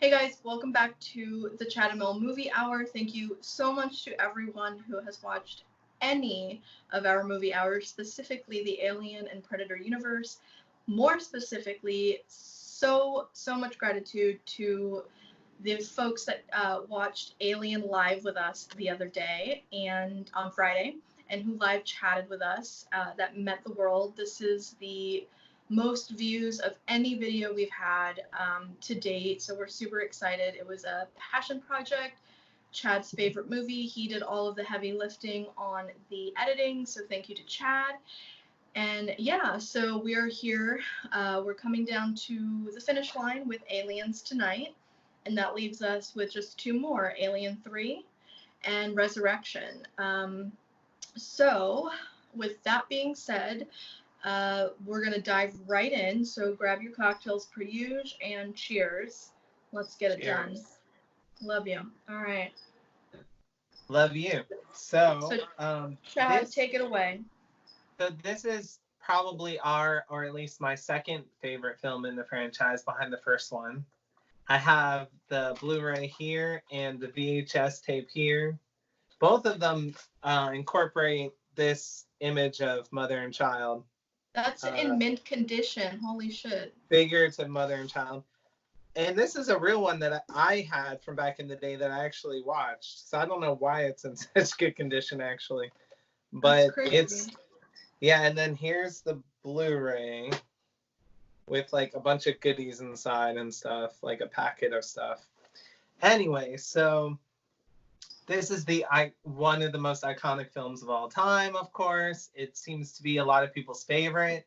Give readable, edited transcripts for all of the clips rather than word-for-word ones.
Hey guys, welcome back to the Chad and Mel Movie Hour. Thank you so much to everyone who has watched any of our movie hours, specifically the Alien and Predator universe. More specifically, so much gratitude to the folks that watched Alien live with us the other day and on Friday, and who live chatted with us. That meant the world. This is the most views of any video we've had to date, so we're super excited. It was a passion project, Chad's favorite movie. He did all of the heavy lifting on the editing, so thank you to Chad. And yeah, so we're here. We're coming down to the finish line with Aliens tonight, and that leaves us with just two more, Alien 3 and Resurrection. So with that being said, we're going to dive right in. So grab your cocktails per usual and cheers. Let's get it done. Love you. All right. Love you. So Chad, take it away. So this is probably our, or at least my second favorite film in the franchise behind the first one. I have the Blu-ray here and the VHS tape here. Both of them incorporate this image of mother and child. That's in mint condition. Holy shit. Figure to mother and child. And this is a real one that I had from back in the day that I actually watched. So I don't know why it's in such good condition, actually. But it's, yeah, and then here's the Blu-ray with like a bunch of goodies inside and stuff, like a packet of stuff. Anyway, so this is one of the most iconic films of all time, of course. It seems to be a lot of people's favorite.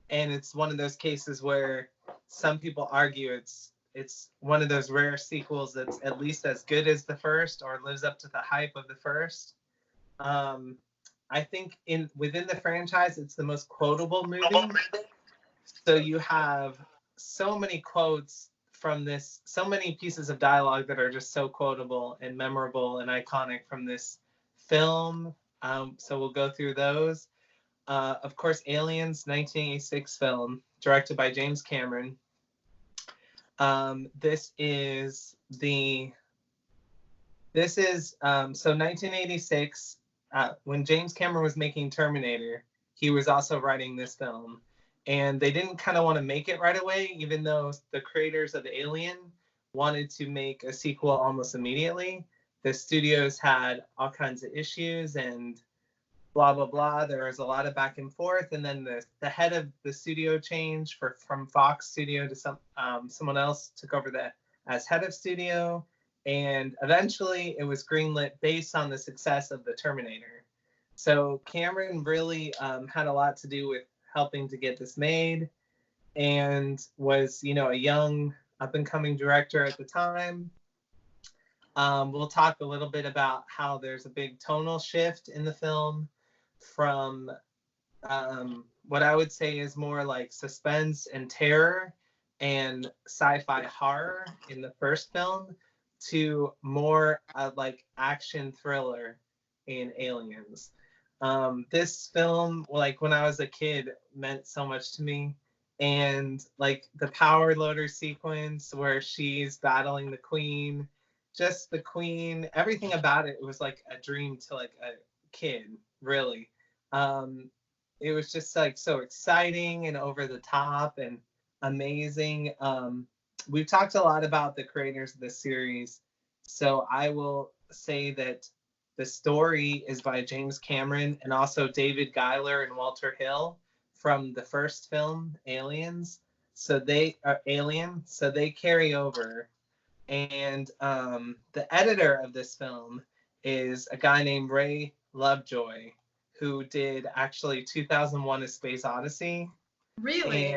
And it's one of those cases where some people argue it's one of those rare sequels that's at least as good as the first or lives up to the hype of the first. I think within the franchise, it's the most quotable movie. So you have so many quotes from this, so many pieces of dialogue that are just so quotable and memorable and iconic from this film. So we'll go through those. Of course, Aliens, 1986 film, directed by James Cameron. This is so 1986. When James Cameron was making Terminator, he was also writing this film. And they didn't kind of want to make it right away, even though the creators of Alien wanted to make a sequel almost immediately. The studios had all kinds of issues and blah, blah, blah. There was a lot of back and forth. And then the head of the studio changed from Fox Studio to someone else took over as head of studio. And eventually it was greenlit based on the success of the Terminator. So Cameron really had a lot to do with helping to get this made and was, a young up-and-coming director at the time. We'll talk a little bit about how there's a big tonal shift in the film from what I would say is more like suspense and terror and sci-fi horror in the first film to more like action thriller in Aliens. This film, like when I was a kid, meant so much to me. And like the power loader sequence where she's battling the queen, just the queen, everything about it was like a dream to like a kid, really. It was just like so exciting and over the top and amazing. We've talked a lot about the creators of this series, so I will say that the story is by James Cameron and also David Giler and Walter Hill from the first film, Aliens. So they are Alien, so they carry over. And the editor of this film is a guy named Ray Lovejoy, who did actually 2001: A Space Odyssey. Really?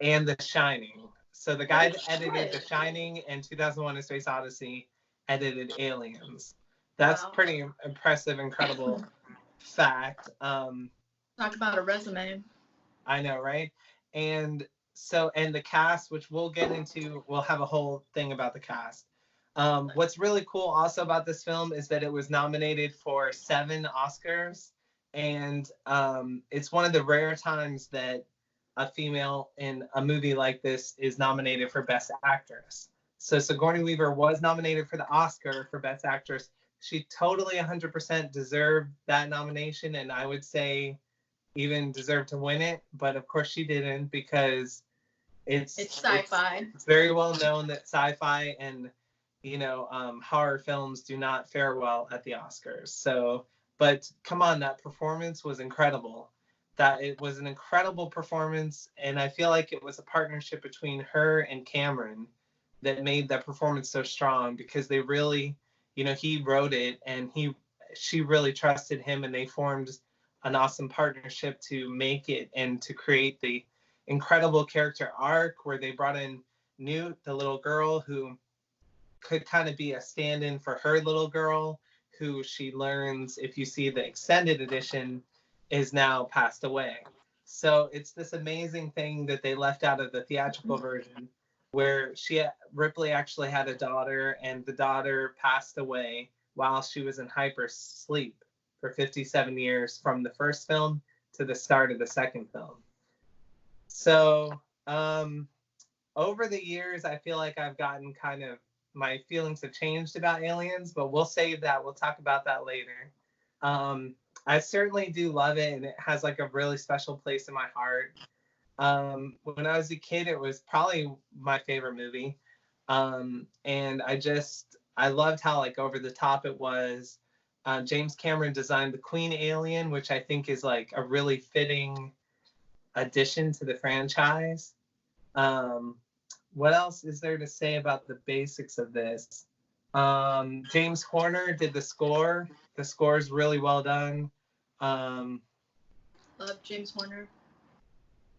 And The Shining. So the guy that edited The Shining and 2001: A Space Odyssey edited Aliens. That's pretty impressive, incredible fact. Talk about a resume. I know, right? And the cast, which we'll get into, we'll have a whole thing about the cast. What's really cool also about this film is that it was nominated for 7 Oscars. And it's one of the rare times that a female in a movie like this is nominated for Best Actress. So Sigourney Weaver was nominated for the Oscar for Best Actress. She totally 100% deserved that nomination, and I would say even deserved to win it. But of course she didn't, because it's sci-fi. It's very well known that sci-fi and horror films do not fare well at the Oscars. So, but come on, that performance was incredible. That it was an incredible performance, and I feel like it was a partnership between her and Cameron that made that performance so strong, because they really, he wrote it and she really trusted him, and they formed an awesome partnership to make it and to create the incredible character arc where they brought in Newt, the little girl who could kind of be a stand-in for her little girl, who she learns, if you see the extended edition, is now passed away. So it's this amazing thing that they left out of the theatrical version, where Ripley actually had a daughter, and the daughter passed away while she was in hyper sleep for 57 years from the first film to the start of the second film. So over the years, I feel like I've gotten my feelings have changed about Aliens, but we'll save that. We'll talk about that later. I certainly do love it, and it has like a really special place in my heart. When I was a kid, it was probably my favorite movie. And I loved how like over the top it was. James Cameron designed the Queen alien, which I think is like a really fitting addition to the franchise. What else is there to say about the basics of this? James Horner did the score. The score is really well done. Love James Horner.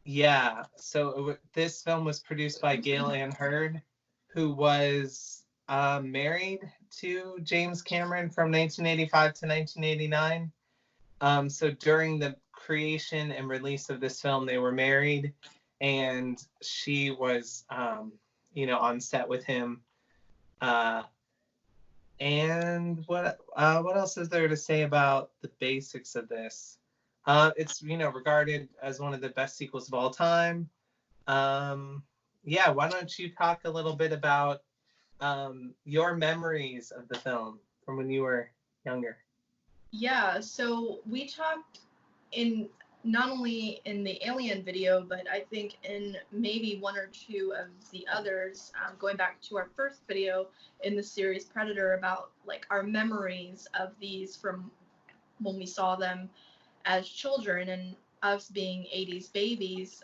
Yeah, so this film was produced by Gail Ann Hurd, who was married to James Cameron from 1985 to 1989. So during the creation and release of this film, they were married, and she was, on set with him. And what else is there to say about the basics of this? It's regarded as one of the best sequels of all time. Yeah, why don't you talk a little bit about your memories of the film from when you were younger? Yeah, so we talked in not only in the Alien video, but I think in maybe one or two of the others, going back to our first video in the series Predator, about like our memories of these from when we saw them as children, and us being 80s babies.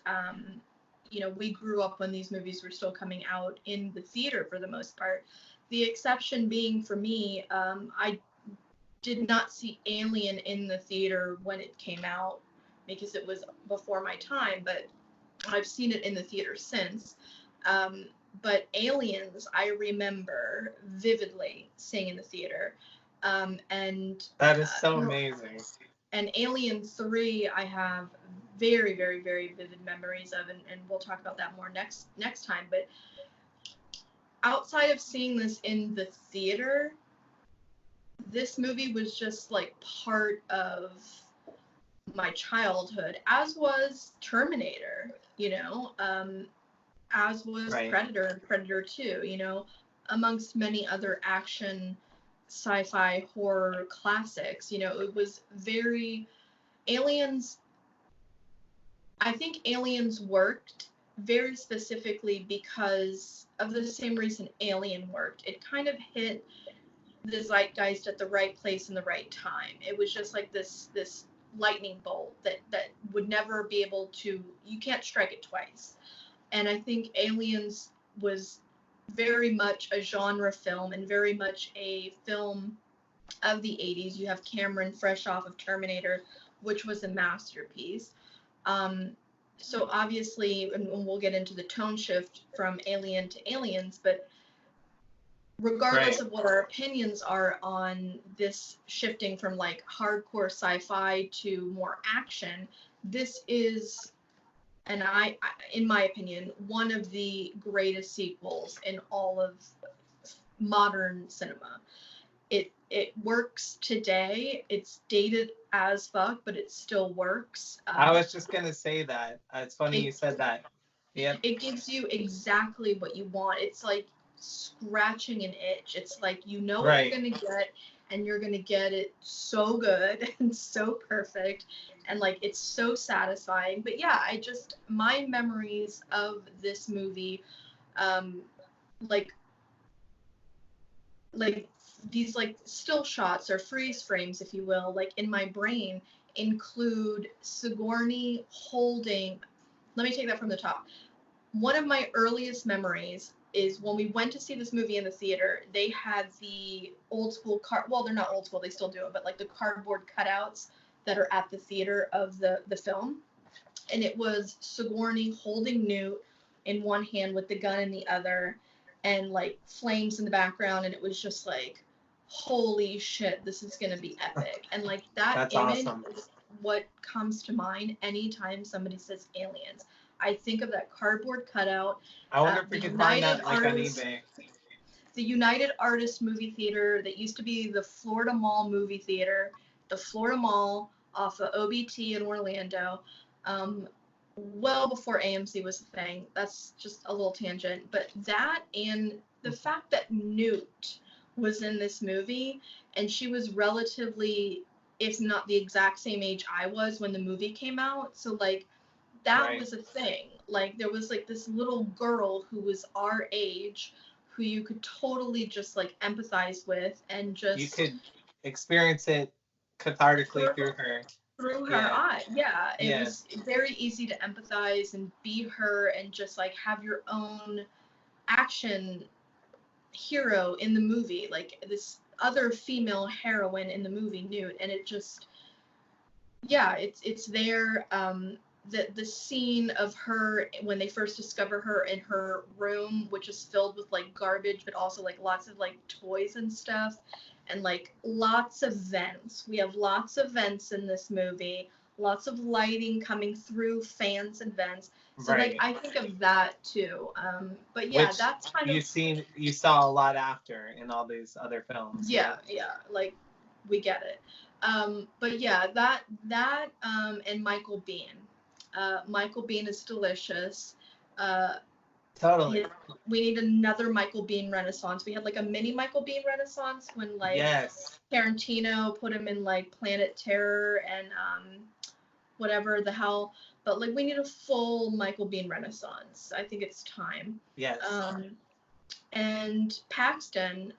We grew up when these movies were still coming out in the theater for the most part. The exception being for me, I did not see Alien in the theater when it came out, because it was before my time, but I've seen it in the theater since. But Aliens, I remember vividly seeing in the theater. And that is so amazing. And Alien 3, I have very, very, very vivid memories of, and we'll talk about that more next time. But outside of seeing this in the theater, this movie was just like part of my childhood, as was Terminator, as was Right. Predator and Predator 2, amongst many other action, sci-fi, horror classics. It was very Aliens. I think Aliens worked very specifically because of the same reason Alien worked. It kind of hit the zeitgeist at the right place in the right time. It was just like this lightning bolt that would never be able to, you can't strike it twice. And I think Aliens was very much a genre film, and very much a film of the 80s. You have Cameron fresh off of Terminator, which was a masterpiece. So obviously, and we'll get into the tone shift from Alien to Aliens, but regardless of what our opinions are on this shifting from like hardcore sci-fi to more action, this is, and I in my opinion, one of the greatest sequels in all of modern cinema. It works today. It's dated as fuck, but it still works. I was just gonna say that. It's funny you said that. Yep. It gives you exactly what you want. It's like scratching an itch. It's like, you know what Right. you're going to get, and you're going to get it so good and so perfect, and like it's so satisfying. But yeah, my memories of this movie, um like like these like still shots or freeze frames, if you will, like in my brain, include Sigourney holding. Let me take that from the top. One of my earliest memories is when we went to see this movie in the theater. They had the old school well, they're not old school, they still do it, but like the cardboard cutouts that are at the theater of the film. And it was Sigourney holding Newt in one hand with the gun in the other, and like flames in the background, and it was just like, holy shit, this is gonna be epic. And like that That's image awesome. is what comes to mind anytime somebody says aliens. I think of that cardboard cutout. I wonder if we The could find United that like on Artists, eBay. the United Artists movie theater that used to be the Florida Mall movie theater, the Florida Mall off of OBT in Orlando. Well before AMC was a thing. That's just a little tangent. But that, and the fact that Newt was in this movie, and she was relatively, if not the exact same age I was when the movie came out. So like that Right. was a thing. Like there was like this little girl who was our age, who you could totally just like empathize with, and You just could experience it cathartically through through her. her Yeah. eye. Yeah, it Yeah. was very easy to empathize and be her, and just like have your own action hero in the movie, like this other female heroine in the movie, Newt. And it just, yeah, it's there. The scene of her when they first discover her in her room, which is filled with like garbage, but also like lots of like toys and stuff, and like lots of vents. We have lots of vents in this movie, lots of lighting coming through fans and vents. So like Right. I think of that too. But yeah, Which that's kind of, you saw a lot after in all these other films. yeah, yeah, like we get it. But yeah, and Michael Biehn. Michael Biehn is delicious. Uh, Totally. we need another Michael Biehn renaissance. We had like a mini Michael Biehn renaissance when like Yes. Tarantino put him in like Planet Terror and whatever the hell. But like we need a full Michael Biehn renaissance. I think it's time. Yes. And Paxton,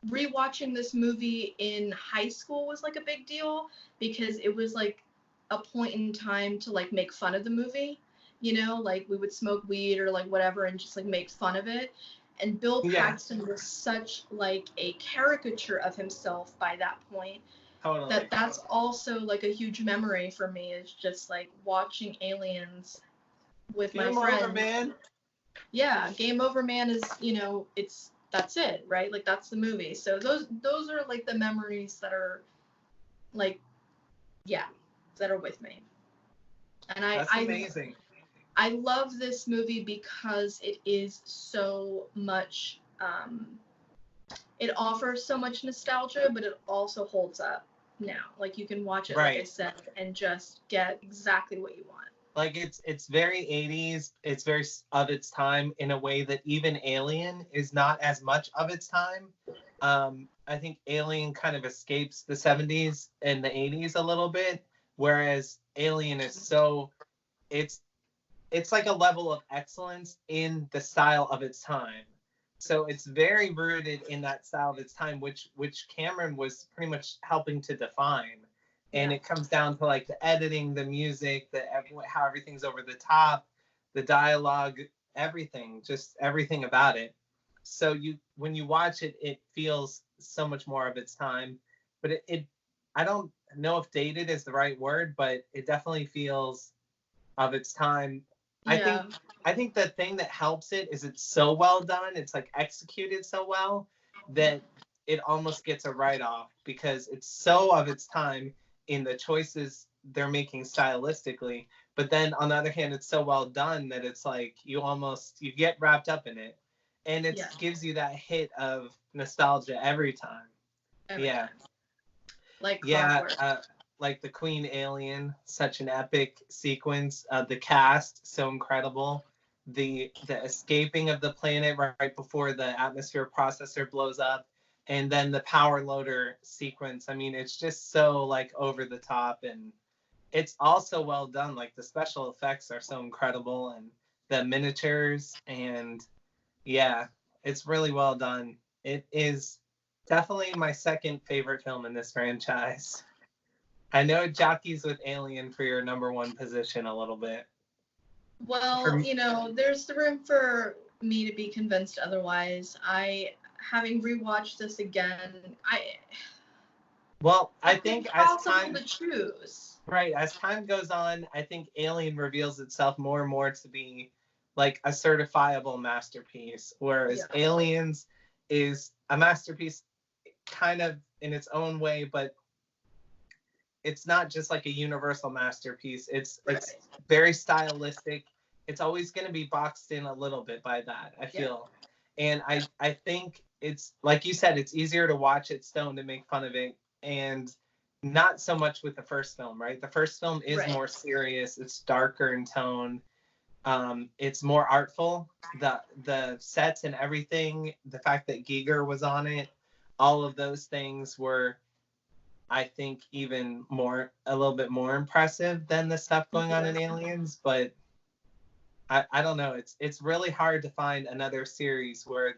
rewatching this movie in high school was like a big deal, because it was like a point in time to like make fun of the movie, like we would smoke weed or like whatever and just like make fun of it. And Bill Yeah. Paxton was such like a caricature of himself by that point, Totally. that's also like a huge memory for me, is just like watching Aliens with my Game friends. over, man. Yeah, Game Over Man is, that's it, right? Like that's the movie. So those are like the memories that are like, yeah, that are with me. And That's amazing. I love this movie because it is so much it offers so much nostalgia, but it also holds up now. Like you can watch it, like I said, and just get exactly what you want. Like it's very 80s. It's very of its time in a way that even Alien is not as much of its time. I think Alien kind of escapes the 70s and the 80s a little bit, whereas Alien is so it's like a level of excellence in the style of its time. So it's very rooted in that style of its time, which Cameron was pretty much helping to define. And it comes down to like the editing, the music, how everything's over the top, the dialogue, everything, just everything about it. So when you watch it, it feels so much more of its time. But it I don't know if dated is the right word, but it definitely feels of its time. Yeah. I think the thing that helps it is it's so well done. It's like executed so well that it almost gets a write-off, because it's so of its time in the choices they're making stylistically. But then on the other hand, it's so well done that it's like you get wrapped up in it, and it gives you that hit of nostalgia every time. Every time. Like clockwork. Like the Queen Alien, such an epic sequence. The cast, so incredible. the escaping of the planet right before the atmosphere processor blows up, and then the power loader sequence. I mean, it's just so like over the top, and it's also well done. Like the special effects are so incredible, and the miniatures, and yeah, it's really well done. It is definitely my second favorite film in this franchise. I know it jockeys with Alien for your number one position a little bit. Well, there's the room for me to be convinced otherwise. Having rewatched this again, I it's think impossible to choose. Right, as time goes on, I think Alien reveals itself more and more to be like a certifiable masterpiece, whereas Aliens is a masterpiece kind of in its own way, but it's not just like a universal masterpiece. It's very stylistic. It's always going to be boxed in a little bit by that, I feel. And I think it's, like you said, it's easier to watch it stoned and make fun of it, and not so much with the first film, right? The first film is more serious. It's darker in tone. It's more artful. The sets and everything, the fact that Giger was on it, all of those things were, I think, even more, a little bit more impressive than the stuff going on in Aliens. But I don't know. It's really hard to find another series where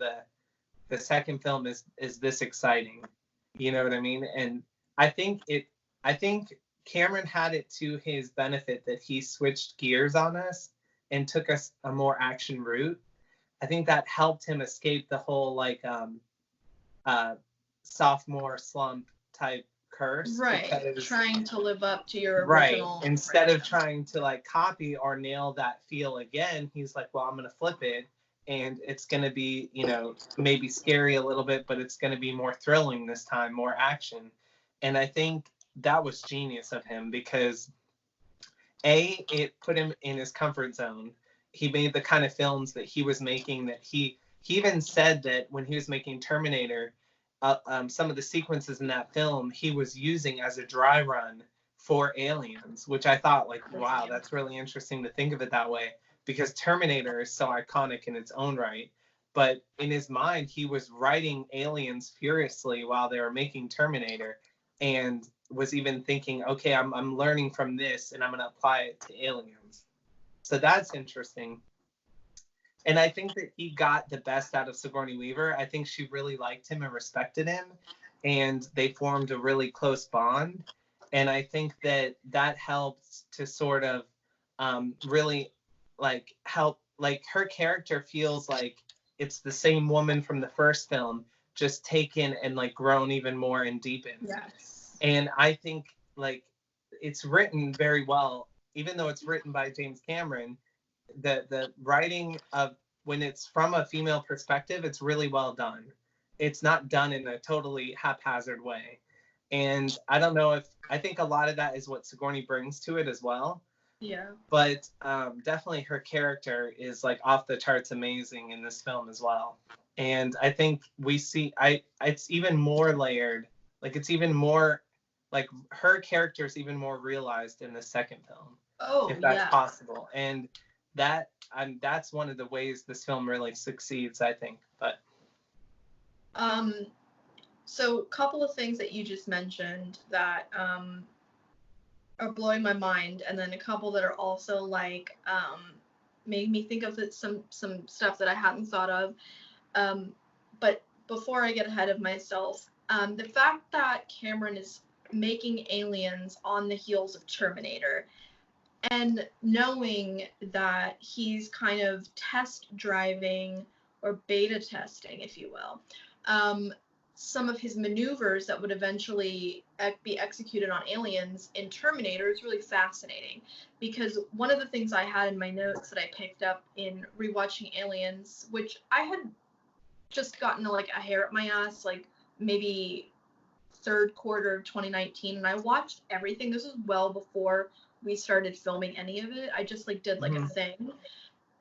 the second film is this exciting. You know what I mean? And I think Cameron had it to his benefit that he switched gears on us and took us a more action route. I think that helped him escape the whole like sophomore slump type curse. Right. Trying to live up to your original. Right. Instead of trying to like copy or nail that feel again, he's like, well, I'm going to flip it. And it's going to be, maybe scary a little bit, but it's going to be more thrilling this time, more action. And I think that was genius of him because, it put him in his comfort zone. He made the kind of films that he was making, that he even said that when he was making Terminator, some of the sequences in that film he was using as a dry run for Aliens, which I thought, like, wow, that's really interesting to think of it that way, because Terminator is so iconic in its own right. But in his mind, he was writing Aliens furiously while they were making Terminator, and was even thinking, okay, I'm learning from this and I'm going to apply it to Aliens. So that's interesting. And I think that he got the best out of Sigourney Weaver. I think she really liked him and respected him, and they formed a really close bond. And I think that helped to sort of really like help, like her character feels like it's the same woman from the first film, just taken and like grown even more and deepened. Yes. And I think like it's written very well, even though it's written by James Cameron. The writing of, when it's from a female perspective, it's really well done. It's not done in a totally haphazard way. And I don't know if, I think a lot of that is what Sigourney brings to it as well. Yeah. But definitely her character is like off the charts amazing in this film as well. And I think we see, it's even more layered. Like it's even more, like her character is even more realized in the second film. Oh, if that's possible. And that's one of the ways this film really succeeds, I think. But so a couple of things that you just mentioned that are blowing my mind, and then a couple that are also like made me think of some stuff that I hadn't thought of. But before I get ahead of myself, the fact that Cameron is making Aliens on the heels of Terminator, and knowing that he's kind of test driving or beta testing, if you will, some of his maneuvers that would eventually be executed on Aliens in Terminator is really fascinating. Because one of the things I had in my notes that I picked up in rewatching Aliens, which I had just gotten like a hair up my ass, like maybe third quarter of 2019, and I watched everything. This was well before we started filming any of it. I just like did like a thing,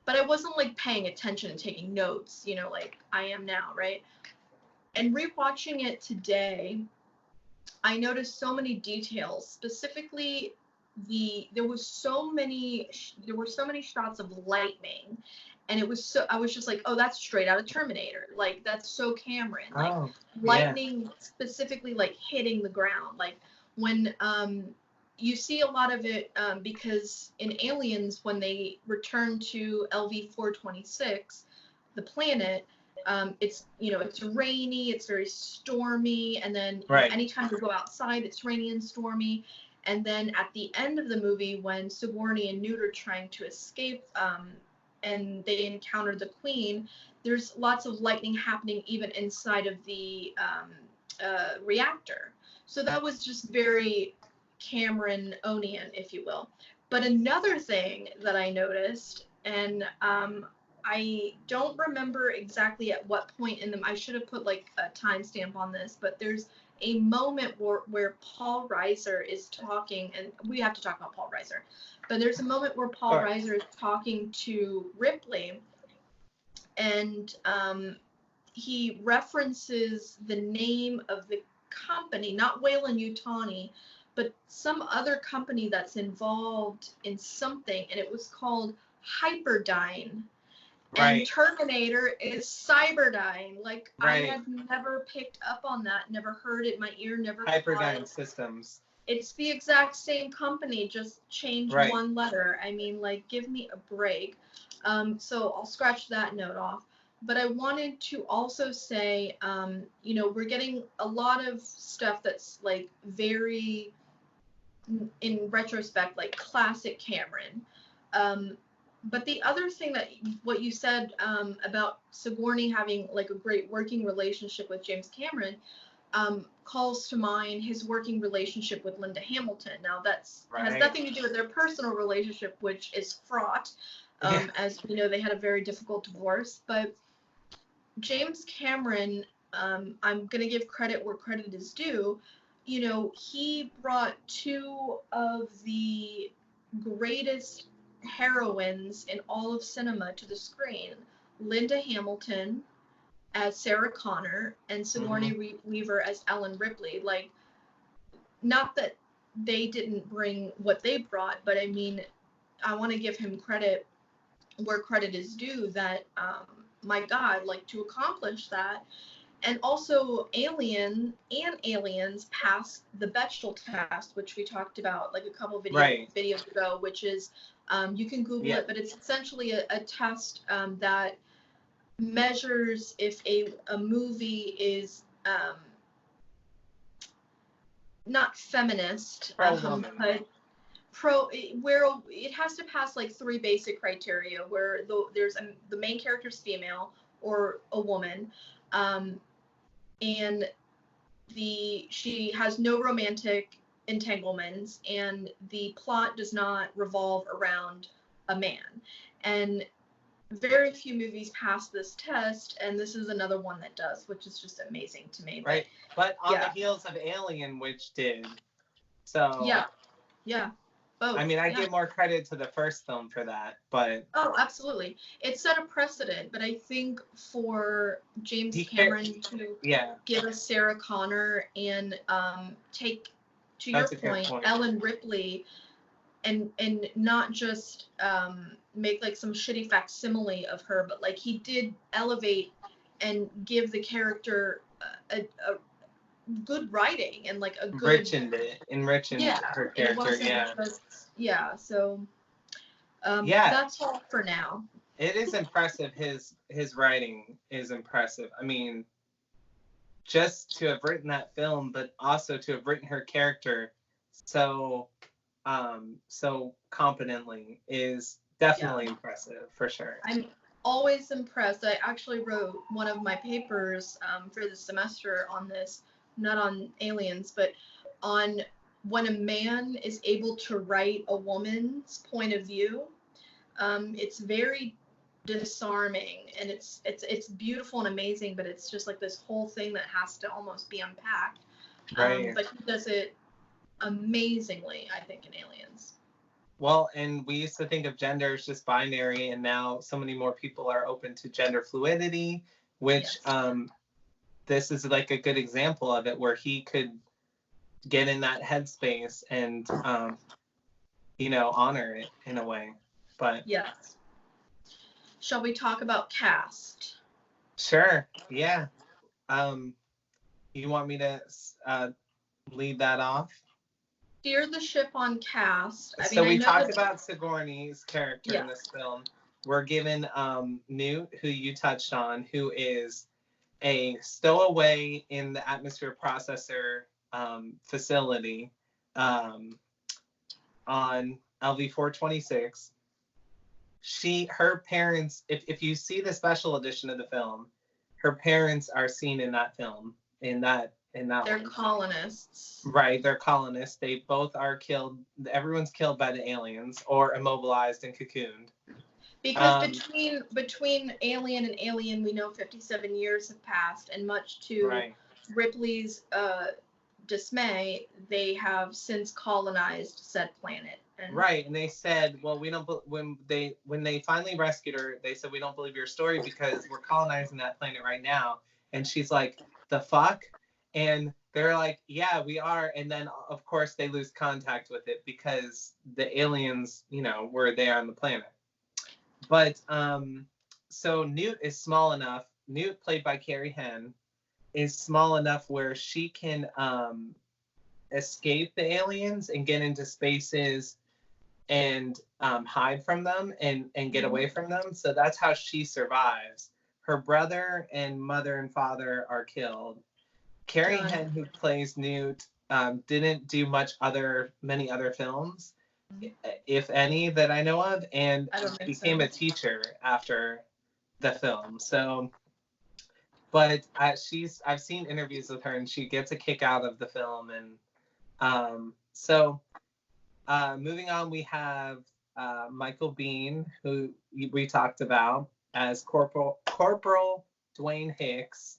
but I wasn't like paying attention and taking notes, like I am now, right? And rewatching it today, I noticed so many details. Specifically, there were so many shots of lightning, And it was so, I was just like, oh, that's straight out of Terminator. Like, that's so Cameron. Like, Oh, lightning specifically, like, hitting the ground. Like, when you see a lot of it because in Aliens, when they return to LV-426, the planet, it's, you know, it's rainy, it's very stormy, and then you know, anytime you go outside, it's rainy and stormy. And then at the end of the movie, when Sigourney and Newt are trying to escape, and they encounter the Queen, there's lots of lightning happening even inside of the reactor. So that was just very Cameron-onian, if you will. But another thing that I noticed, and I don't remember exactly at what point in them, I should have put like a timestamp on this, but there's a moment where Paul Reiser is talking, and we have to talk about Paul Reiser, but there's a moment where Paul Reiser is talking to Ripley, and he references the name of the company, not Weyland-Yutani, but some other company that's involved in something, and it was called Hyperdyne. And Terminator is Cyberdyne. Like, I had never picked up on that, never heard it, my ear never Hyperdyne Systems. It's the exact same company, just changed one letter. I mean, like, give me a break. So I'll scratch that note off. But I wanted to also say, you know, we're getting a lot of stuff that's, like, very, in retrospect, like, classic Cameron. But the other thing that what you said about Sigourney having like a great working relationship with James Cameron calls to mind his working relationship with Linda Hamilton. Now that's has nothing to do with their personal relationship, which is fraught. As we know, they had a very difficult divorce. But James Cameron, I'm gonna give credit where credit is due. You know, he brought two of the greatest heroines in all of cinema to the screen. Linda Hamilton as Sarah Connor and Sigourney Weaver as Ellen Ripley. Like, not that they didn't bring what they brought, but I mean, I want to give him credit where credit is due, that my God, like, to accomplish that. And also Alien and Aliens passed the Bechdel test, which we talked about like a couple of videos ago, which is, you can Google it, but it's essentially a test that measures if a movie is not feminist, but where it has to pass like three basic criteria, where there's the main character's female or a woman, and she has no romantic entanglements, and the plot does not revolve around a man. And very few movies pass this test, and this is another one that does, which is just amazing to me. But on the heels of Alien, which did. So yeah. Both. I mean, I give more credit to the first film for that, but... Oh, absolutely. It set a precedent, but I think for James Cameron to give us Sarah Connor and take, to your point, Ellen Ripley, and not just make like some shitty facsimile of her, but like he did elevate and give the character a good writing and like a good enriching her character. So that's all for now. It is impressive. His writing is impressive. I mean, just to have written that film, but also to have written her character so competently is definitely impressive, for sure. I'm always impressed. I actually wrote one of my papers for the semester on this, not on Aliens, but on when a man is able to write a woman's point of view. It's very disarming, and it's beautiful and amazing, but it's just like this whole thing that has to almost be unpacked. But he does it amazingly, I think, in Aliens. Well, and we used to think of gender as just binary, and now so many more people are open to gender fluidity, which this is like a good example of it, where he could get in that headspace and honor it in a way. But shall we talk about cast? Sure. Yeah. You want me to lead that off? Steer the ship on cast. I mean, So I we know talked that... about Sigourney's character in this film. We're given Newt, who you touched on, who is a stowaway in the atmosphere processor facility on LV-426. Her parents, if you see the special edition of the film, her parents are seen in that film, in that They're one. colonists. Right, they're colonists. They both are killed. Everyone's killed by the aliens or immobilized and cocooned. Because between Alien and Alien, we know 57 years have passed, and much to Ripley's dismay, they have since colonized said planet. Right, and they said, well, we don't. When they finally rescued her, they said, we don't believe your story because we're colonizing that planet right now. And she's like, the fuck? And they're like, yeah, we are. And then, of course, they lose contact with it because the aliens, were there on the planet. But so Newt is small enough. Newt, played by Carrie Henn, is small enough where she can escape the aliens and get into spaces and hide from them and get away from them. So that's how she survives. Her brother and mother and father are killed. Carrie Henn, who plays Newt, didn't do many other films, if any, that I know of, and became a teacher after the film. So, but I've seen interviews with her, and she gets a kick out of the film. And moving on, we have Michael Biehn, who we talked about as Corporal Dwayne Hicks,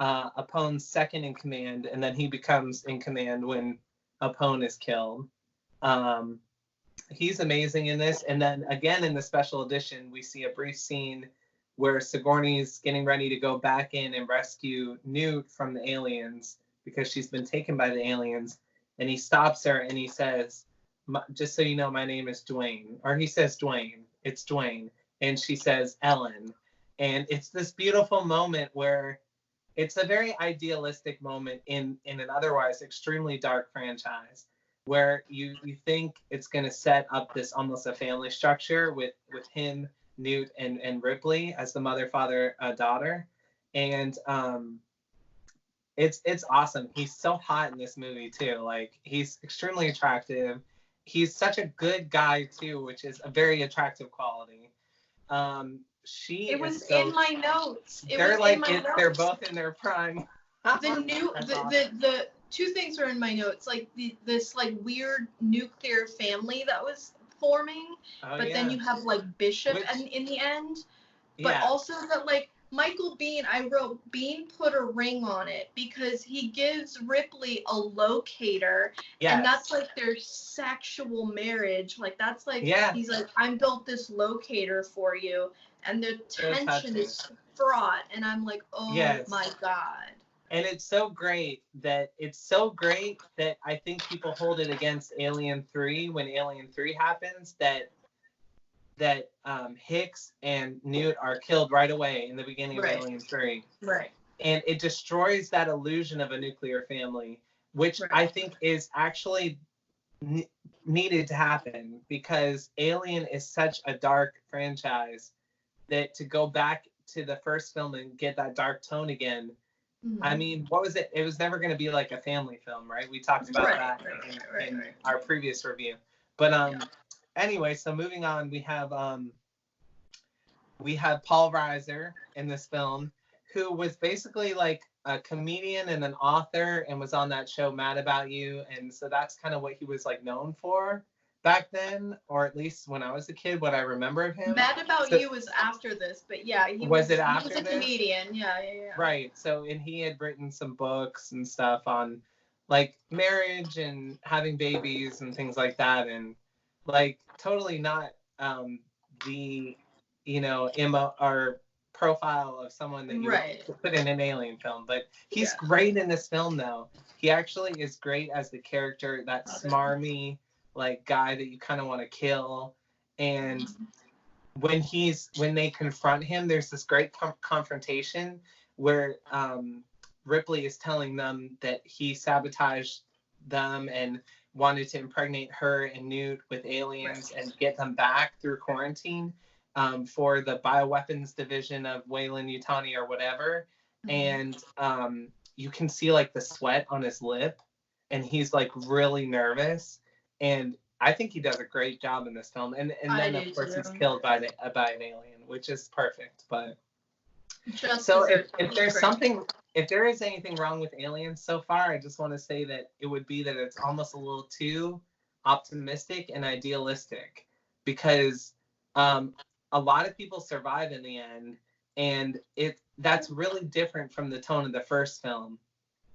Apone's second in command, and then he becomes in command when Apone is killed. He's amazing in this. And then again in the special edition, we see a brief scene where Sigourney's getting ready to go back in and rescue Newt from the aliens because she's been taken by the aliens. And he stops her and he says, just so you know, my name is Dwayne. Or he says Dwayne. It's Dwayne. And she says Ellen. And it's this beautiful moment where it's a very idealistic moment in an otherwise extremely dark franchise where you think it's going to set up this almost a family structure with him, Newt, and Ripley as the mother, father, daughter. And it's awesome. He's so hot in this movie too. Like, he's extremely attractive. He's such a good guy too, which is a very attractive quality. It was in my notes. They're both in their prime. The two things are in my notes, like this like weird nuclear family that was forming, then you have like Bishop in the end, but also that like Michael Biehn, I wrote Biehn put a ring on it because he gives Ripley a locator, and that's like their sexual marriage. Like that's like he's like, I built this locator for you, and the tension is fraught, and I'm like, oh my god. And it's so great that I think people hold it against Alien 3 when Alien 3 happens that Hicks and Newt are killed right away in the beginning of Alien 3. Right. And it destroys that illusion of a nuclear family, which I think is actually needed to happen because Alien is such a dark franchise that to go back to the first film and get that dark tone again. Mm-hmm. I mean, what was it? It was never going to be like a family film, right? We talked about that in our previous review. But anyway, so moving on, we have Paul Reiser in this film, who was basically like a comedian and an author and was on that show Mad About You, and so that's kind of what he was like known for back then, or at least when I was a kid, what I remember of him. Mad About You was after this, but yeah, he was a comedian. Yeah. Right. So, and he had written some books and stuff on like marriage and having babies and things like that, and like totally not the or profile of someone that you would put in an Alien film, but he's great in this film though. He actually is great as the character, that smarmy like guy that you kind of want to kill, and when they confront him, there's this great confrontation where Ripley is telling them that he sabotaged them and wanted to impregnate her and Newt with aliens and get them back through quarantine for the bioweapons division of Weyland-Yutani or whatever. And you can see like the sweat on his lip, and he's like really nervous. And I think he does a great job in this film. And then of course he's killed by an alien, which is perfect. But so if there's something, if there is anything wrong with Aliens so far, I just want to say that it would be that it's almost a little too optimistic and idealistic, because a lot of people survive in the end, and that's really different from the tone of the first film.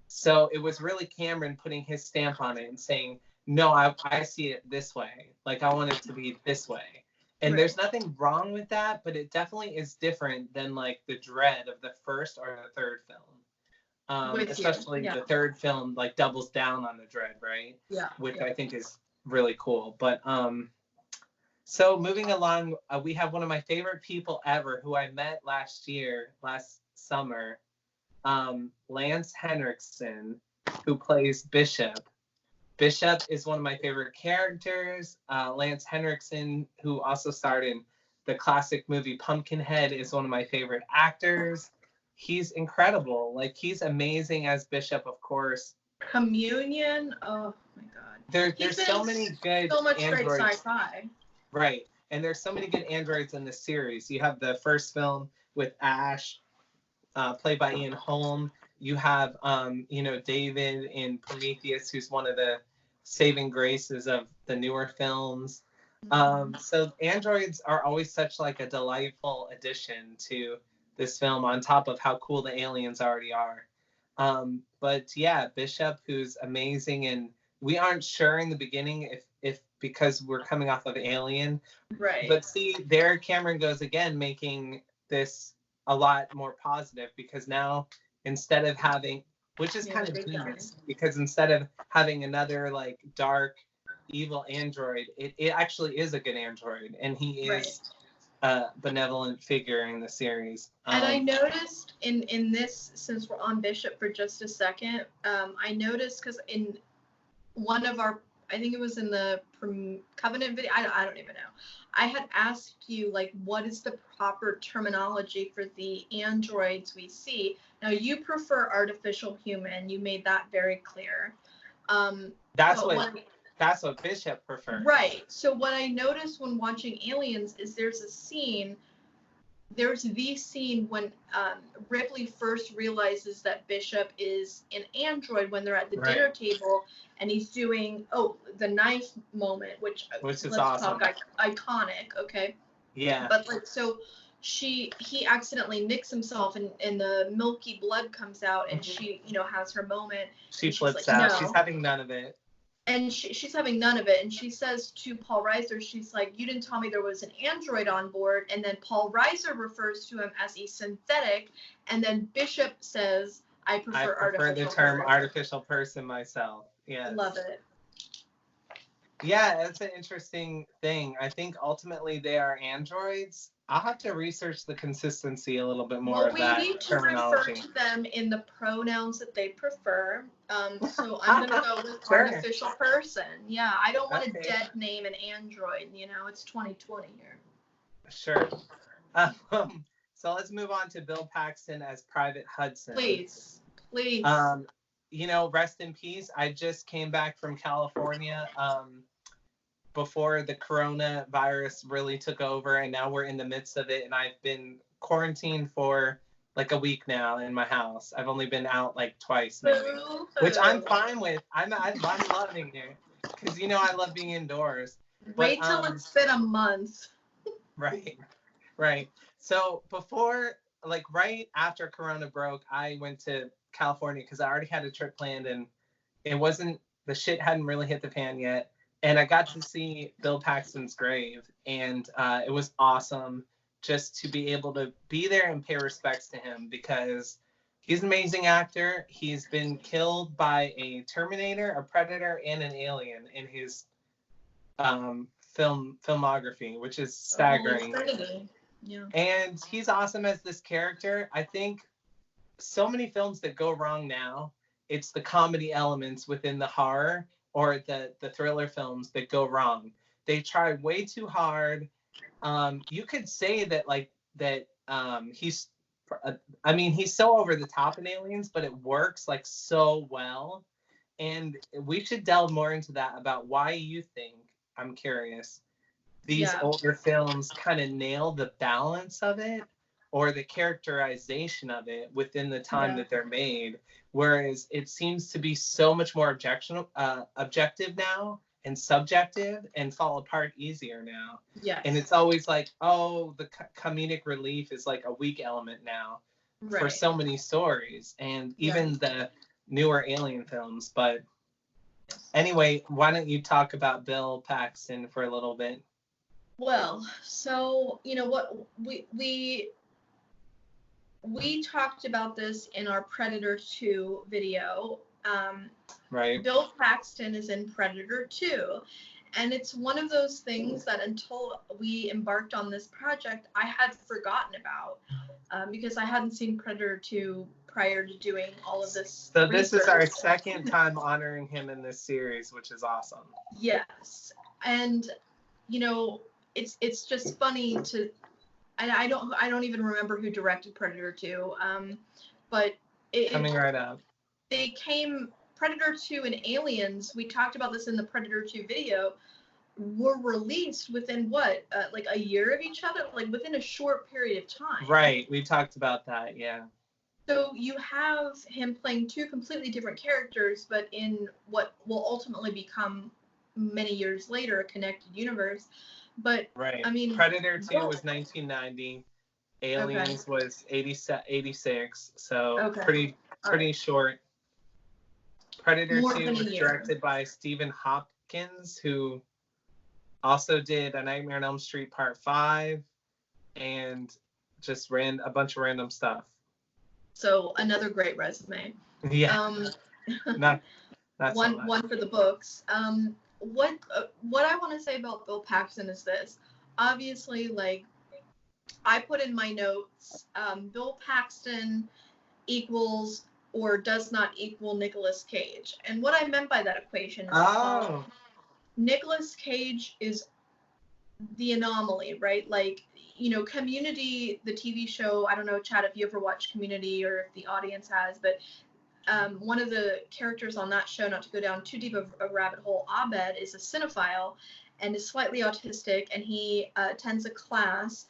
So it was really Cameron putting his stamp on it and saying, no, I see it this way. Like, I want it to be this way. And there's nothing wrong with that, but it definitely is different than like the dread of the first or the third film. Especially the third film like doubles down on the dread, right? Yeah. Which I think is really cool. But so moving along, we have one of my favorite people ever who I met last summer, Lance Henriksen, who plays Bishop. Bishop is one of my favorite characters. Lance Henriksen, who also starred in the classic movie Pumpkinhead, is one of my favorite actors. He's incredible. Like, he's amazing as Bishop, of course. Communion. Oh my God. There's so many good androids. Great sci-fi. Right, and there's so many good androids in this series. You have the first film with Ash, played by Ian Holm. You have, David in Prometheus, who's one of the saving graces of the newer films. So androids are always such like a delightful addition to this film, on top of how cool the aliens already are. But yeah, Bishop, who's amazing, and we aren't sure in the beginning if because we're coming off of Alien. Right. But see, there Cameron goes again, making this a lot more positive, because now instead of having, which is kind of genius, because instead of having another like dark, evil android, it actually is a good android, and he is a benevolent figure in the series. And I noticed in this, since we're on Bishop for just a second, I noticed because in one of our, I think it was in the Covenant video, I don't even know, I had asked you, like, what is the proper terminology for the androids we see? Now, you prefer artificial human. You made that very clear. That's what Bishop prefers. Right. So what I noticed when watching Aliens is there's the scene when Ripley first realizes that Bishop is an android when they're at the dinner table, and he's doing the knife moment, which is awesome, iconic. Okay. Yeah. But like, so he accidentally nicks himself, and the milky blood comes out, and she has her moment. She flips out. No. She's having none of it. And she's having none of it, and she says to Paul Reiser, she's like, you didn't tell me there was an android on board. And then Paul Reiser refers to him as a synthetic, and then Bishop says, I prefer the term artificial person myself. Yes. Love it. Yeah, that's an interesting thing. I think ultimately they are androids. I'll have to research the consistency a little bit more of that terminology. We need to refer to them in the pronouns that they prefer. So I'm going to go with artificial person. Yeah, I don't want to dead name an android. It's 2020 here. Sure. So let's move on to Bill Paxton as Private Hudson. Please. Rest in peace. I just came back from California before the coronavirus really took over, and now we're in the midst of it, and I've been quarantined for like a week now in my house. I've only been out like twice maybe, which I'm fine with. I'm loving it, because I love being indoors. Wait till it's been a month. Right. So before, like right after Corona broke, I went to California because I already had a trip planned, and the shit hadn't really hit the fan yet. And I got to see Bill Paxton's grave, and it was awesome just to be able to be there and pay respects to him, because he's an amazing actor. He's been killed by a Terminator, a Predator, and an alien in his filmography, which is staggering. Yeah. And he's awesome as this character. I think so many films that go wrong now, it's the comedy elements within the horror or the thriller films that go wrong. They try way too hard. You could say that he's I mean, he's so over the top in Aliens, but it works like so well. And we should delve more into that about why you think, I'm curious, these older films kind of nail the balance of it or the characterization of it within the time that they're made, whereas it seems to be so much more objective now and subjective and fall apart easier now. Yeah. And it's always like, oh, the comedic relief is like a weak element now for so many stories, and even the newer Alien films. But anyway, why don't you talk about Bill Paxton for a little bit? Well, so you know what, we talked about this in our Predator 2 video. Right. Bill Paxton is in Predator 2. And it's one of those things that until we embarked on this project, I had forgotten about because I hadn't seen Predator 2 prior to doing all of this. So this is our second time honoring him in this series, which is awesome. Yes. And, you know, it's just funny to... I don't even remember who directed Predator 2, but coming right up. They came... Predator 2 and Aliens, we talked about this in the Predator 2 video, were released within like a year of each other, like within a short period of time. Right, we talked about that, yeah. So you have him playing two completely different characters, but in what will ultimately become many years later a connected universe. But right. I mean, Predator 2 was 1990, Aliens was 86, so pretty short. Predator 2 was directed by Stephen Hopkins, who also did A Nightmare on Elm Street Part 5 and just ran a bunch of random stuff. So another great resume. Yeah. Not one for the books. What I want to say about Bill Paxton is this. Obviously, like I put in my notes, Bill Paxton equals or does not equal Nicolas Cage. And what I meant by that equation is Nicolas Cage is the anomaly, right? Like, you know, Community, the TV show, I don't know, Chad, if you ever watched Community or if the audience has, but one of the characters on that show, not to go down too deep of a rabbit hole, Abed is a cinephile and is slightly autistic, and he attends a class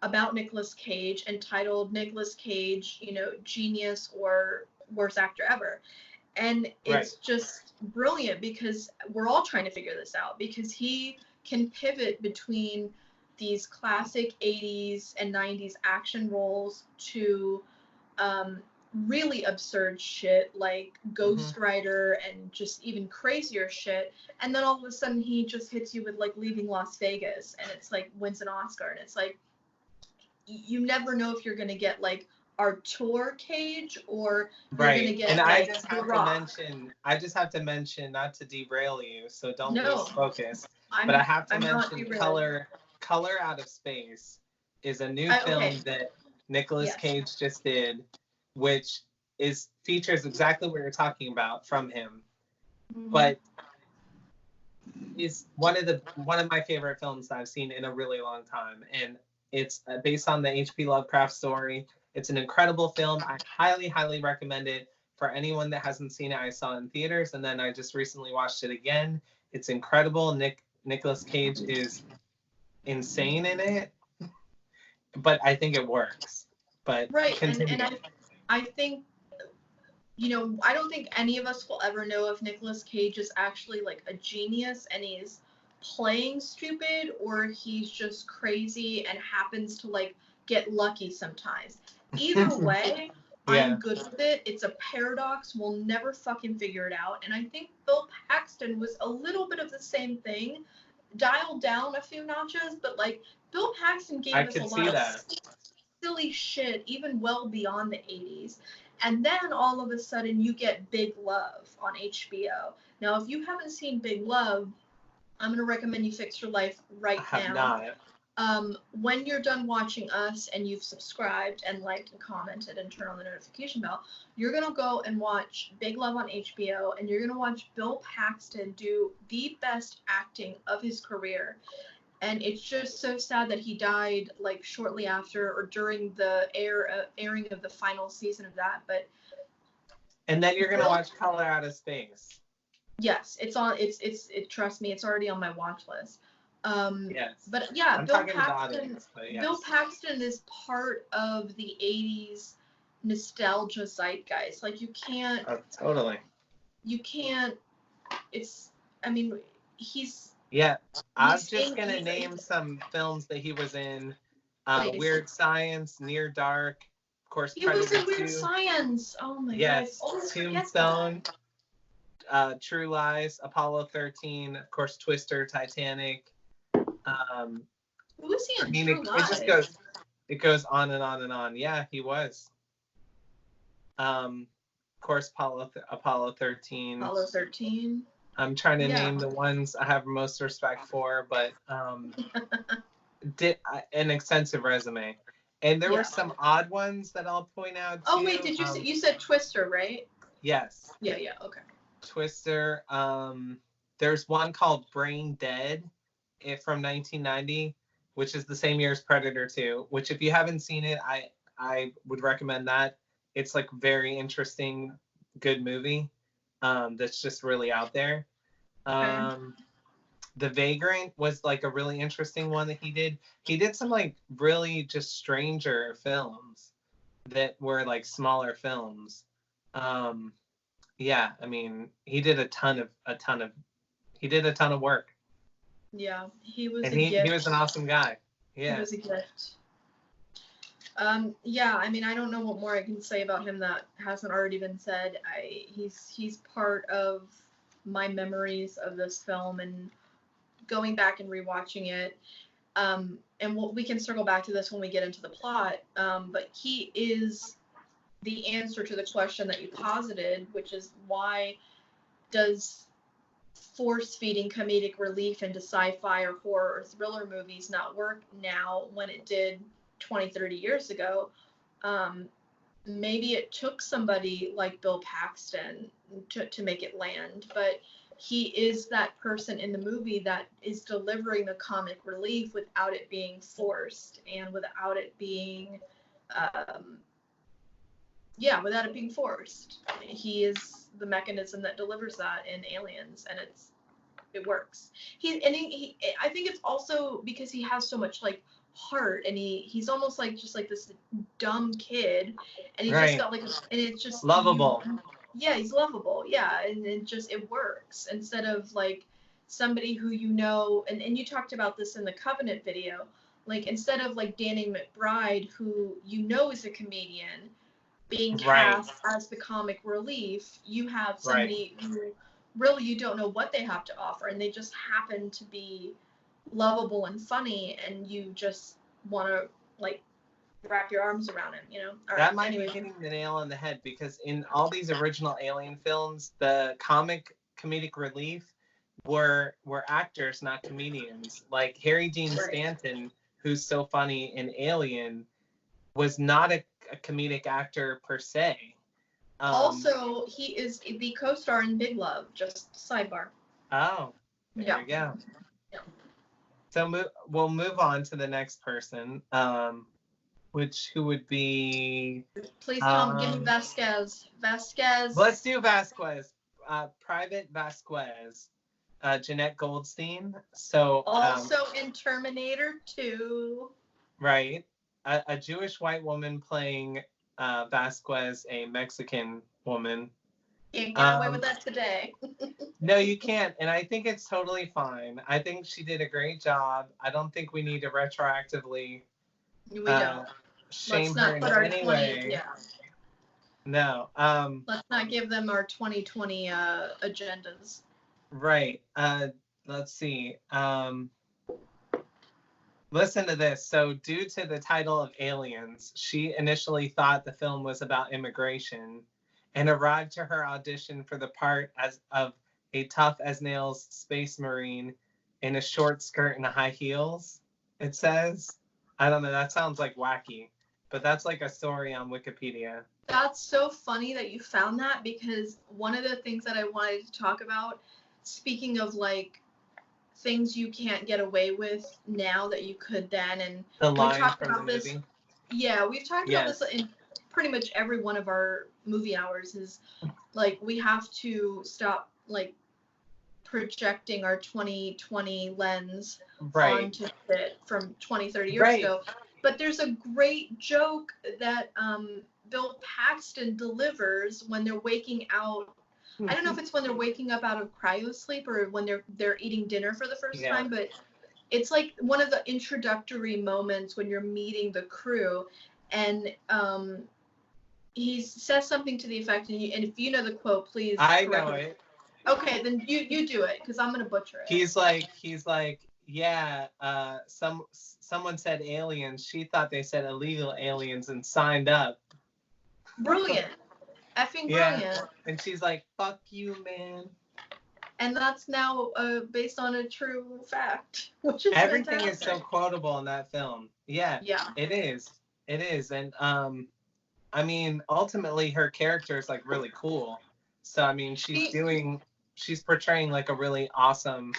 about Nicolas Cage entitled Nicolas Cage, you know, Genius or Worst Actor Ever. And it's just brilliant because we're all trying to figure this out, because he can pivot between these classic 80s and 90s action roles to really absurd shit like Ghost Rider and just even crazier shit. And then all of a sudden he just hits you with like Leaving Las Vegas, and it's like wins an Oscar, and it's like you never know if you're gonna get like Artur Cage or you're gonna get and like I just have to mention, not to derail you, so don't lose focus, but I have to mention Color Out of Space is a new film that Nicolas Cage just did, which features exactly what you're talking about from him, but is one of my favorite films that I've seen in a really long time, and it's based on the H.P. Lovecraft story. It's an incredible film. I highly, highly recommend it for anyone that hasn't seen it. I saw it in theaters, and then I just recently watched it again. It's incredible. Nicolas Cage is insane in it, but I think it works. But continue. And I think, you know, I don't think any of us will ever know if Nicolas Cage is actually like a genius and he's playing stupid, or he's just crazy and happens to like get lucky sometimes. Either way, I'm good with it. It's a paradox. We'll never fucking figure it out. And I think Bill Paxton was a little bit of the same thing, dialed down a few notches, but like Bill Paxton gave us a lot of silly shit, even well beyond the 80s. And then all of a sudden you get Big Love on HBO. Now, if you haven't seen Big Love, I'm going to recommend you fix your life right I have now. not. When you're done watching us and you've subscribed and liked and commented and turned on the notification bell, you're going to go and watch Big Love on HBO, and you're going to watch Bill Paxton do the best acting of his career. And it's just so sad that he died like shortly after or during the airing of the final season of that. But And then you're gonna watch Color Out of Space. yes, it's on. Trust me, it's already on my watch list. Yes. But yeah, I'm talking to the audience, but yes. Bill Paxton is part of the '80s nostalgia zeitgeist. Like you can't. Oh, totally. You can't. It's. I mean, he's. Yeah, I'm just gonna name some films that he was in. Weird Science, Near Dark, of course. He was in Weird Science. Oh my god. Yes. Tombstone, True Lies, Apollo 13, of course. Twister, Titanic. Who was he in True Lies? It goes on and on and on. Yeah, he was. Of course, Apollo 13. Apollo 13. I'm trying to name the ones I have most respect for, but did an extensive resume. And there were some odd ones that I'll point out too. Oh wait, did you said Twister, right? Yes. Yeah, okay. Twister. There's one called Brain Dead from 1990, which is the same year as Predator 2, which if you haven't seen it, I would recommend that. It's like very interesting, good movie. That's just really out there. The Vagrant was like a really interesting one that he did. He did some like really just stranger films that were like smaller films. Yeah, I mean, he did a ton of work. Yeah, he was he was an awesome guy. Yeah. He was a gift. Yeah, I mean, I don't know what more I can say about him that hasn't already been said. He's part of my memories of this film and going back and rewatching it. And we can circle back to this when we get into the plot. But he is the answer to the question that you posited, which is why does force-feeding comedic relief into sci-fi or horror or thriller movies not work now when it did 20, 30 years ago? Maybe it took somebody like Bill Paxton to make it land, but he is that person in the movie that is delivering the comic relief without it being forced and without it being forced. He is the mechanism that delivers that in Aliens, and it works. I think it's also because he has so much like heart, and he's almost like just like this dumb kid, and he's just got like, and it's just lovable. He's lovable. Yeah, and it works instead of like somebody who and you talked about this in the Covenant video. Like instead of like Danny McBride, who is a comedian, being cast as the comic relief, you have somebody who really you don't know what they have to offer, and they just happen to be lovable and funny, and you just want to like wrap your arms around him, That might be hitting the nail on the head, because in all these original Alien films, the comedic relief were actors, not comedians. Like Harry Dean Stanton, who's so funny in Alien, was not a comedic actor per se. Also, he is the co-star in Big Love. Just sidebar. Oh, there you go. Yeah. So we'll move on to the next person, who would be? Please give me Vasquez. Vasquez. Let's do Vasquez. Private Vasquez. Jeanette Goldstein. So also in Terminator 2. Right. A Jewish white woman playing Vasquez, a Mexican woman. You can't get away with that today. No, you can't. And I think it's totally fine. I think she did a great job. I don't think we need to retroactively shame her in any way. Yeah. No. Let's not give them our 2020 agendas. Right. Let's see. Listen to this. So due to the title of Aliens, she initially thought the film was about immigration and arrived to her audition for the part of a tough as nails space marine in a short skirt and high heels, it says. I don't know, that sounds like wacky, but that's like a story on Wikipedia. That's so funny that you found that, because one of the things that I wanted to talk about, speaking of like things you can't get away with now that you could then, and The we line talked from the about this. movie. Yeah, we've talked about this Yes. in pretty much every one of our movie hours, is like we have to stop like projecting our 2020 lens Right. onto it from 20, 30 years Right. ago. But there's a great joke that Bill Paxton delivers when they're waking out. I don't know if it's when they're waking up out of cryo sleep or when they're eating dinner for the first time, but it's like one of the introductory moments when you're meeting the crew, and he says something to the effect, and if you know the quote, please I correct know me. it. Okay, then you do it, because I'm gonna butcher it. He's like, yeah, someone said aliens. She thought they said illegal aliens and signed up. Brilliant. Effing brilliant. Yeah. And she's like, fuck you, man. And that's now based on a true fact, which is Everything fantastic. is so quotable in that film. Yeah. Yeah. It is. It is. And I mean, ultimately her character is like really cool. So I mean, she's portraying like a really awesome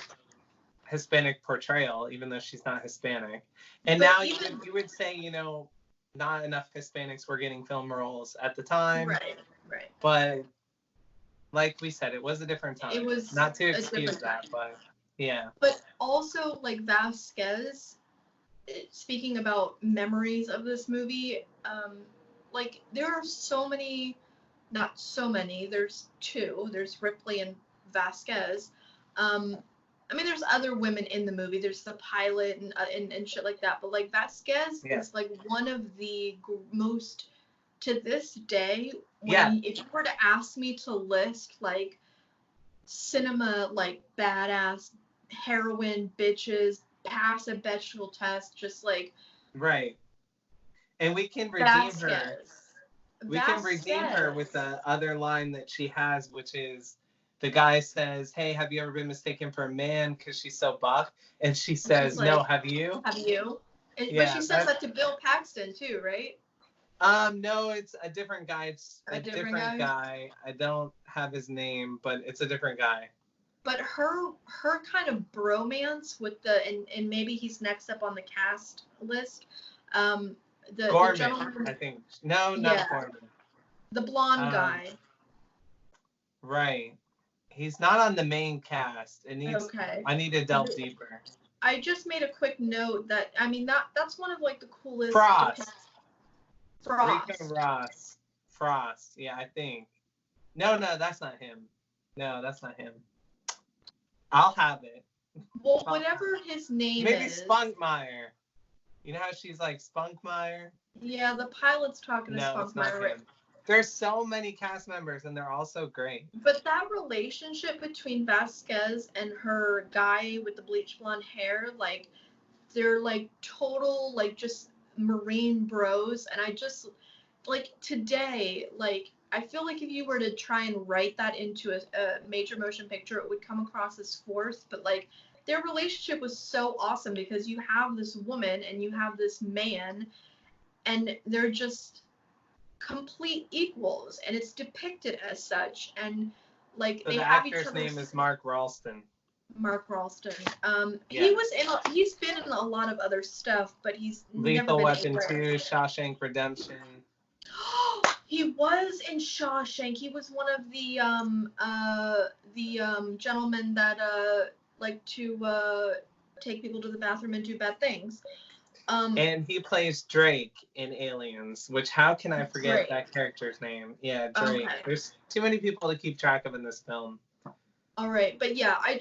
Hispanic portrayal, even though she's not Hispanic. And now you would say, you know, not enough Hispanics were getting film roles at the time. Right. But like we said, it was a different time. It was not to excuse that, but yeah. But also, like, Vasquez, speaking about memories of this movie, like, there are so many, not so many, there's two. There's Ripley and Vasquez. I mean, there's other women in the movie. There's the pilot and shit like that. But, like, Vasquez is, like, one of the most, to this day, if you were to ask me to list, like, cinema, like, badass heroine bitches, pass a Bechdel test, just, like... Right. And we can redeem her. We can redeem her with the other line that she has, which is... The guy says, hey, have you ever been mistaken for a man because she's so buff? And she says, like, no, have you? Have you? But she says that to Bill Paxton, too, right? No, it's a different guy. It's a different guy. I don't have his name, but it's a different guy. But her kind of bromance with and maybe he's next up on the cast list. The gentleman, I think. No, not Gorman. The blonde guy. Right. He's not on the main cast. I need to delve deeper. I just made a quick note that, I mean, that's one of, like, the coolest... Frost. Frost. Yeah, I think. No, that's not him. I'll have it. Well, whatever his name is. Maybe Spunkmeyer. You know how she's like Spunkmeyer? Yeah, the pilot's talking to Spunkmeyer. It's not him. There's so many cast members, and they're all so great. But that relationship between Vasquez and her guy with the bleach blonde hair, like, they're, like, total, like, just Marine bros. And I just, like, today, like, I feel like if you were to try and write that into a major motion picture, it would come across as forced. But, like, their relationship was so awesome because you have this woman and you have this man, and they're just... complete equals, and it's depicted as such, and like so they the have each actor's other's... name is Mark Ralston. He's been in a lot of other stuff, but he's Lethal never been Weapon 2, Shawshank Redemption. He was in Shawshank. He was one of the gentlemen that like to take people to the bathroom and do bad things. And he plays Drake in Aliens, which how can I forget that character's name? Yeah, Drake. Okay. There's too many people to keep track of in this film. All right, but yeah, I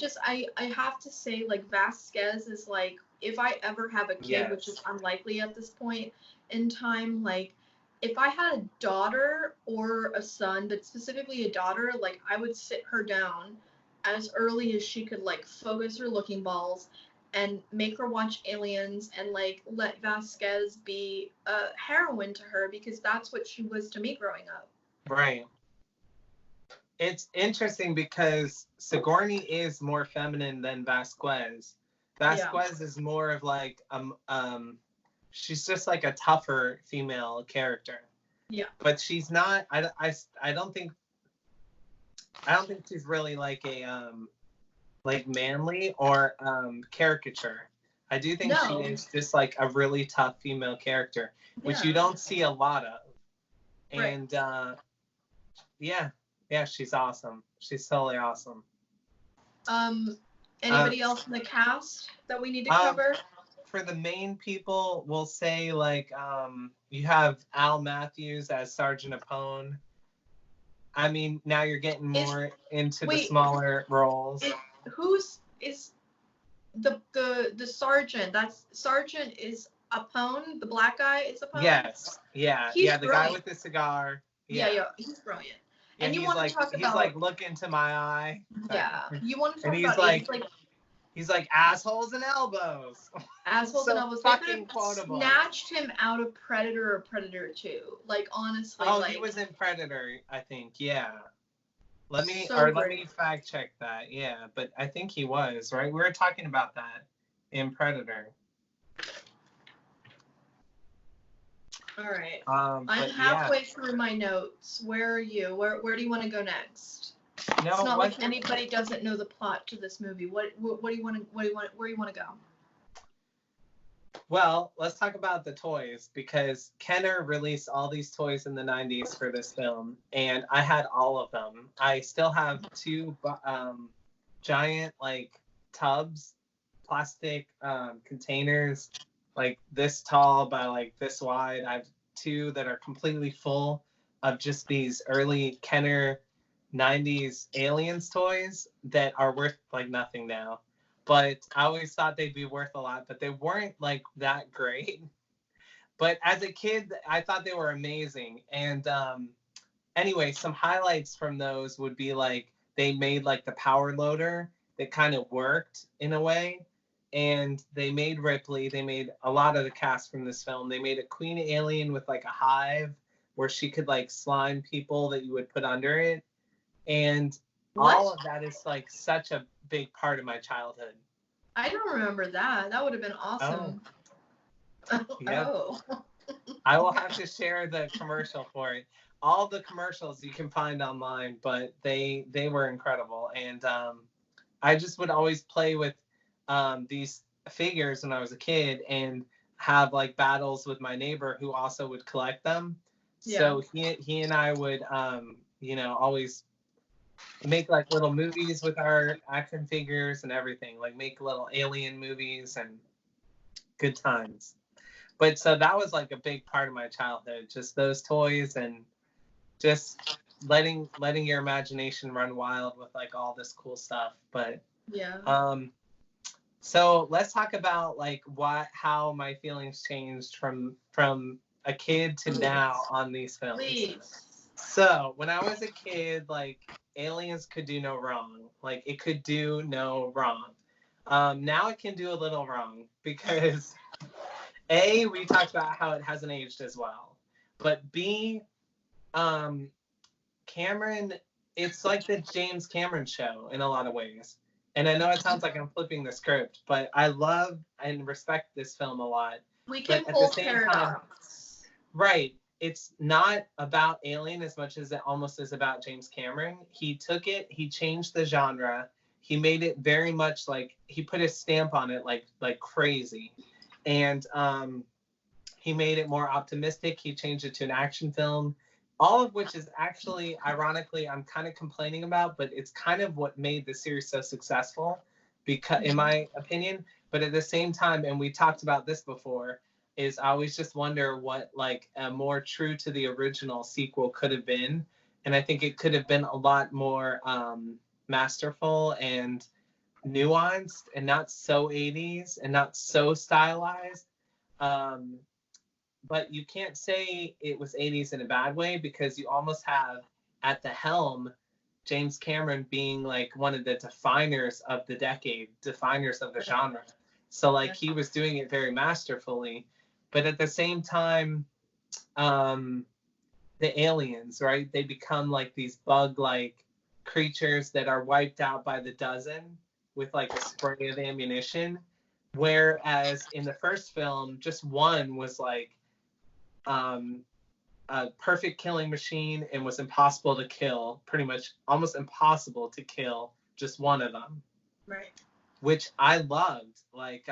have to say, like, Vasquez is like, if I ever have a kid, which is unlikely at this point in time, like, if I had a daughter or a son, but specifically a daughter, like, I would sit her down as early as she could, like, focus her looking balls and make her watch Aliens and, like, let Vasquez be a heroine to her, because that's what she was to me growing up. Right. It's interesting because Sigourney is more feminine than Vasquez, Yeah. Vasquez is more of like she's just like a tougher female character. Yeah. But she's not. I don't think she's really like a like manly or caricature. I do think she No. is just like a really tough female character, which you Yeah. don't see a lot of. Right. And yeah, she's awesome. She's totally awesome. Anybody else in the cast that we need to Um, cover? for the main people, we'll say like you have Al Matthews as Sergeant Apone. I mean, now you're getting more into the smaller roles. Who's the sergeant? That's Sergeant is Apone. The black guy is Apone. Yes. Yeah. He's the brilliant. guy with the cigar. Yeah, he's brilliant. Yeah, and you he's want like, to talk he's about like, look into my eye. Yeah, you want to talk and he's about like, age, he's like assholes and elbows. Assholes so and elbows. fucking They could have quotable. snatched him out of Predator or Predator 2. Like honestly. Oh, like, he was in Predator, I think. Yeah. Let me fact check that. Yeah, but I think he was, right? We were talking about that in Predator. All right. I'm halfway through my notes. Where are you? Where do you want to go next? No, it's not like anybody doesn't know the plot to this movie. Where do you want to go? Well, let's talk about the toys, because Kenner released all these toys in the 90s for this film, and I had all of them. I still have two giant like tubs, plastic containers, like this tall by like this wide. I have two that are completely full of just these early Kenner 90s aliens toys that are worth like nothing now. But I always thought they'd be worth a lot, but they weren't like that great. But as a kid, I thought they were amazing. And anyway, some highlights from those would be like they made like the power loader that kind of worked in a way. And they made Ripley. They made a lot of the cast from this film. They made a queen alien with like a hive where she could like slime people that you would put under it. And all of that is like such a big part of my childhood. I don't remember that. That would have been awesome. Oh. I will have to share the commercial for it. All the commercials you can find online, but they were incredible. And I just would always play with these figures when I was a kid and have like battles with my neighbor who also would collect them. Yeah. So he and I would always make like little movies with our action figures and everything, like make little alien movies and good times. But so that was like a big part of my childhood, just those toys and just letting your imagination run wild with like all this cool stuff. But so let's talk about like how my feelings changed from a kid to now on these films. Please. So when I was a kid, like aliens could do no wrong. Like it could do no wrong. Now it can do a little wrong because A, we talked about how it hasn't aged as well. But B, Cameron, it's like the James Cameron show in a lot of ways. And I know it sounds like I'm flipping the script, but I love and respect this film a lot. We can pull paradox. Right. It's not about Alien as much as it almost is about James Cameron. He took it, he changed the genre. He made it very much like, he put his stamp on it like crazy. And he made it more optimistic. He changed it to an action film. All of which is actually, ironically, I'm kind of complaining about, but it's kind of what made the series so successful, because, in my opinion. But at the same time, and we talked about this before, is I always just wonder what like a more true to the original sequel could have been. And I think it could have been a lot more masterful and nuanced and not so 80s and not so stylized. But you can't say it was 80s in a bad way, because you almost have at the helm James Cameron being like one of the definers of the decade, definers of the genre. So like he was doing it very masterfully. But at the same time, the aliens, right? They become like these bug-like creatures that are wiped out by the dozen with like a spray of ammunition. Whereas in the first film, just one was like a perfect killing machine and was impossible to kill, pretty much almost impossible to kill just one of them. Right. Which I loved. Like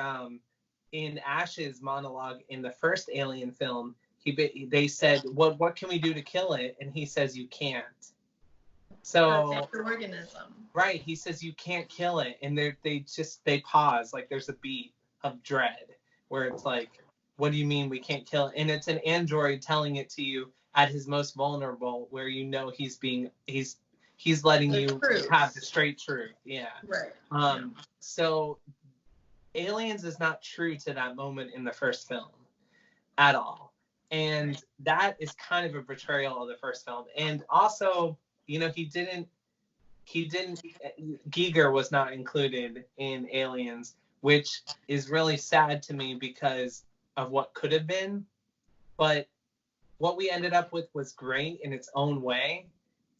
in Ash's monologue in the first Alien film, they said, "What can we do to kill it?" And he says, "You can't." So perfect organism. Right, he says you can't kill it, and they pause, like there's a beat of dread where it's like, what do you mean we can't kill it? And it's an android telling it to you at his most vulnerable, where you know he's letting The you truth. have the straight truth. Yeah. Right. So Aliens is not true to that moment in the first film at all. And that is kind of a betrayal of the first film. And also, you know, Giger was not included in Aliens, which is really sad to me because of what could have been. But what we ended up with was great in its own way.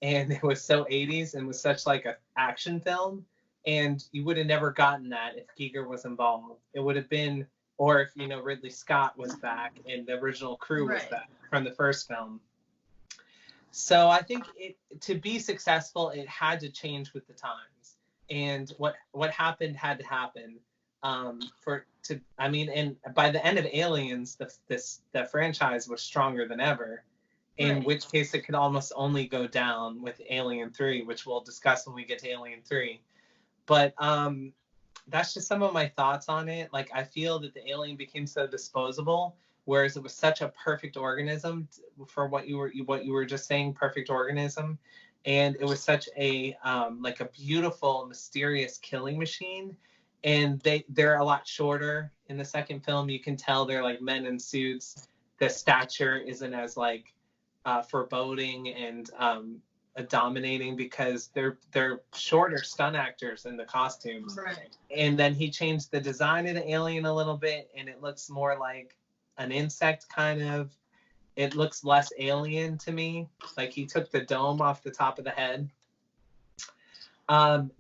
And it was so 80s and was such like an action film. And you would have never gotten that if Giger was involved. It would have been, or if, you know, Ridley Scott was back and the original crew was back from the first film. So I think to be successful, it had to change with the times, and what happened had to happen. And by the end of Aliens, the franchise was stronger than ever. In which case, it could almost only go down with Alien 3, which we'll discuss when we get to Alien 3. But that's just some of my thoughts on it. Like, I feel that the alien became so disposable, whereas it was such a perfect organism for what you were just saying, perfect organism, and it was such a like a beautiful, mysterious killing machine. And they're a lot shorter in the second film. You can tell they're like men in suits. The stature isn't as like foreboding and dominating because they're shorter stunt actors in the costumes. Right. And then he changed the design of the alien a little bit, and it looks more like an insect kind of. It looks less alien to me. Like he took the dome off the top of the head.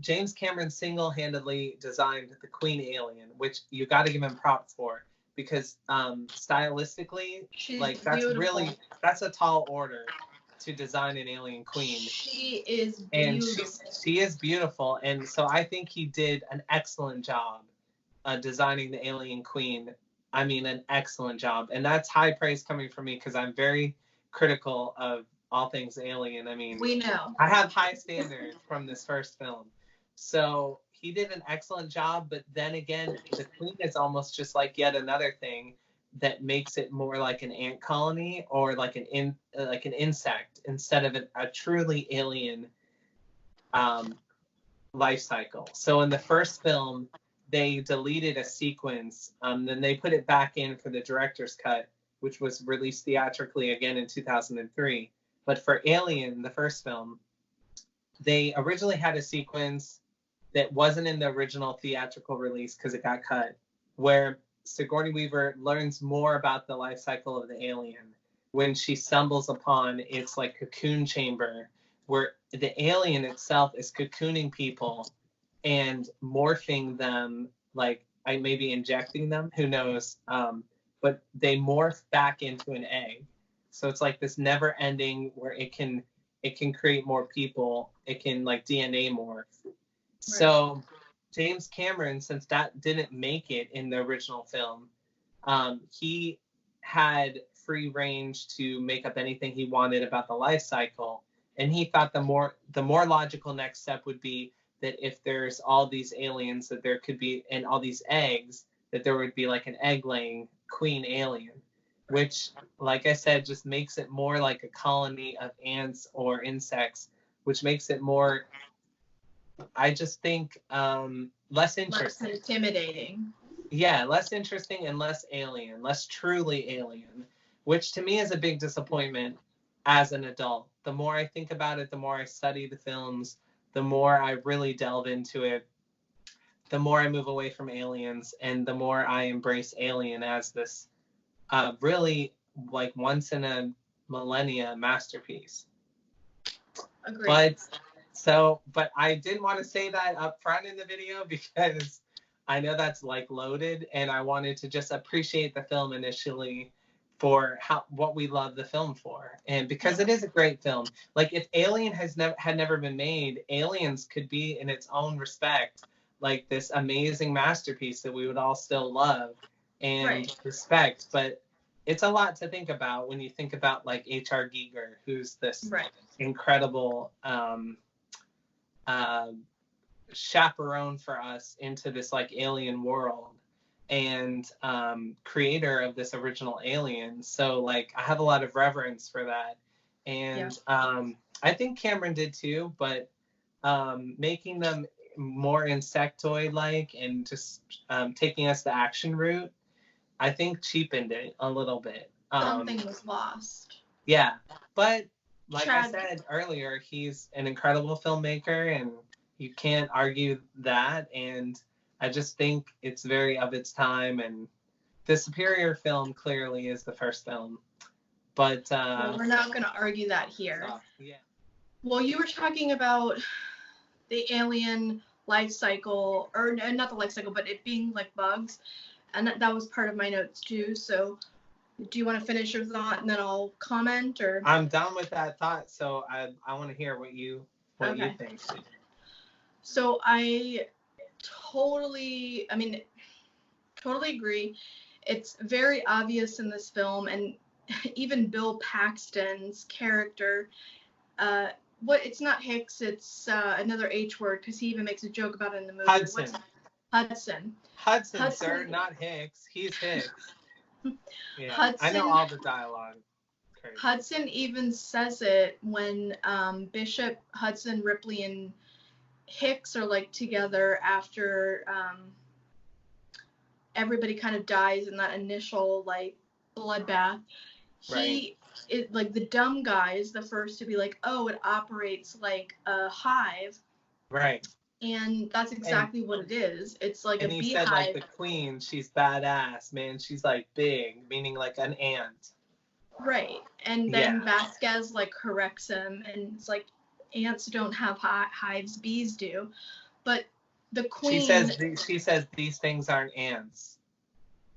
James Cameron single-handedly designed the Queen alien, which you got to give him props for, because stylistically, She's like beautiful. that's a tall order to design an alien queen. She is beautiful. And she is beautiful, and so I think he did an excellent job designing the alien queen. I mean, an excellent job, and that's high praise coming from me because I'm very critical of all things alien. I mean, we know I have high standards from this first film, so he did an excellent job. But then again, the queen is almost just like yet another thing that makes it more like an ant colony or like an insect instead of a truly alien life cycle. So in the first film, they deleted a sequence, then they put it back in for the director's cut, which was released theatrically again in 2003. But for Alien, the first film, they originally had a sequence that wasn't in the original theatrical release because it got cut, where Sigourney Weaver learns more about the life cycle of the alien when she stumbles upon its like cocoon chamber, where the alien itself is cocooning people and morphing them, like I maybe injecting them, who knows? But they morph back into an egg. So it's like this never ending where it can create more people. It can like DNA morph. Right. So James Cameron, since that didn't make it in the original film, he had free range to make up anything he wanted about the life cycle. And he thought the more logical next step would be that if there's all these aliens, that there could be, and all these eggs, that there would be like an egg-laying queen alien, which, like I said, just makes it more like a colony of ants or insects, which makes it more, I just think, less interesting. Less intimidating. Yeah, less interesting and less alien, less truly alien, which to me is a big disappointment as an adult. The more I think about it, the more I study the films, the more I really delve into it, the more I move away from Aliens, and the more I embrace Alien as this really like once in a millennia masterpiece. Agreed. But I did want to say that up front in the video because I know that's like loaded, and I wanted to just appreciate the film initially for what we love the film for, and because it is a great film. Like if Alien had never been made, Aliens could be in its own respect like this amazing masterpiece that we would all still love and respect. But it's a lot to think about when you think about like H.R. Giger, who's this incredible chaperone for us into this like alien world and creator of this original Alien. So like I have a lot of reverence for that, and I think Cameron did too, but making them more insectoid like and just taking us the action route, I think cheapened it a little bit. Something was lost. Yeah, but like I said earlier, he's an incredible filmmaker, and you can't argue that. And I just think it's very of its time, and the superior film clearly is the first film. But well, we're not going to argue that here. Yeah. Well, you were talking about the alien life cycle, or not the life cycle, but it being like bugs, and that was part of my notes too. So do you want to finish your thought and then I'll comment? Or I'm done with that thought, so I want to hear what you think. So I totally agree. It's very obvious in this film, and even Bill Paxton's character, it's not Hicks, it's another H word, because he even makes a joke about it in the movie. Hudson, sir, not Hicks. He's Hicks. Yeah, Hudson, I know all the dialogue. Crazy. Hudson even says it when Bishop, Hudson, Ripley, and Hicks are like together after everybody kind of dies in that initial like bloodbath. Like the dumb guy is the first to be like, oh, it operates like a hive. Right. And that's exactly what it is. It's like a beehive. And he said, like, the queen, she's badass, man. She's, like, big, meaning, like, an ant. Right. And then Vasquez, like, corrects him, and it's like, ants don't have hives, bees do. But the queen... She says these things aren't ants.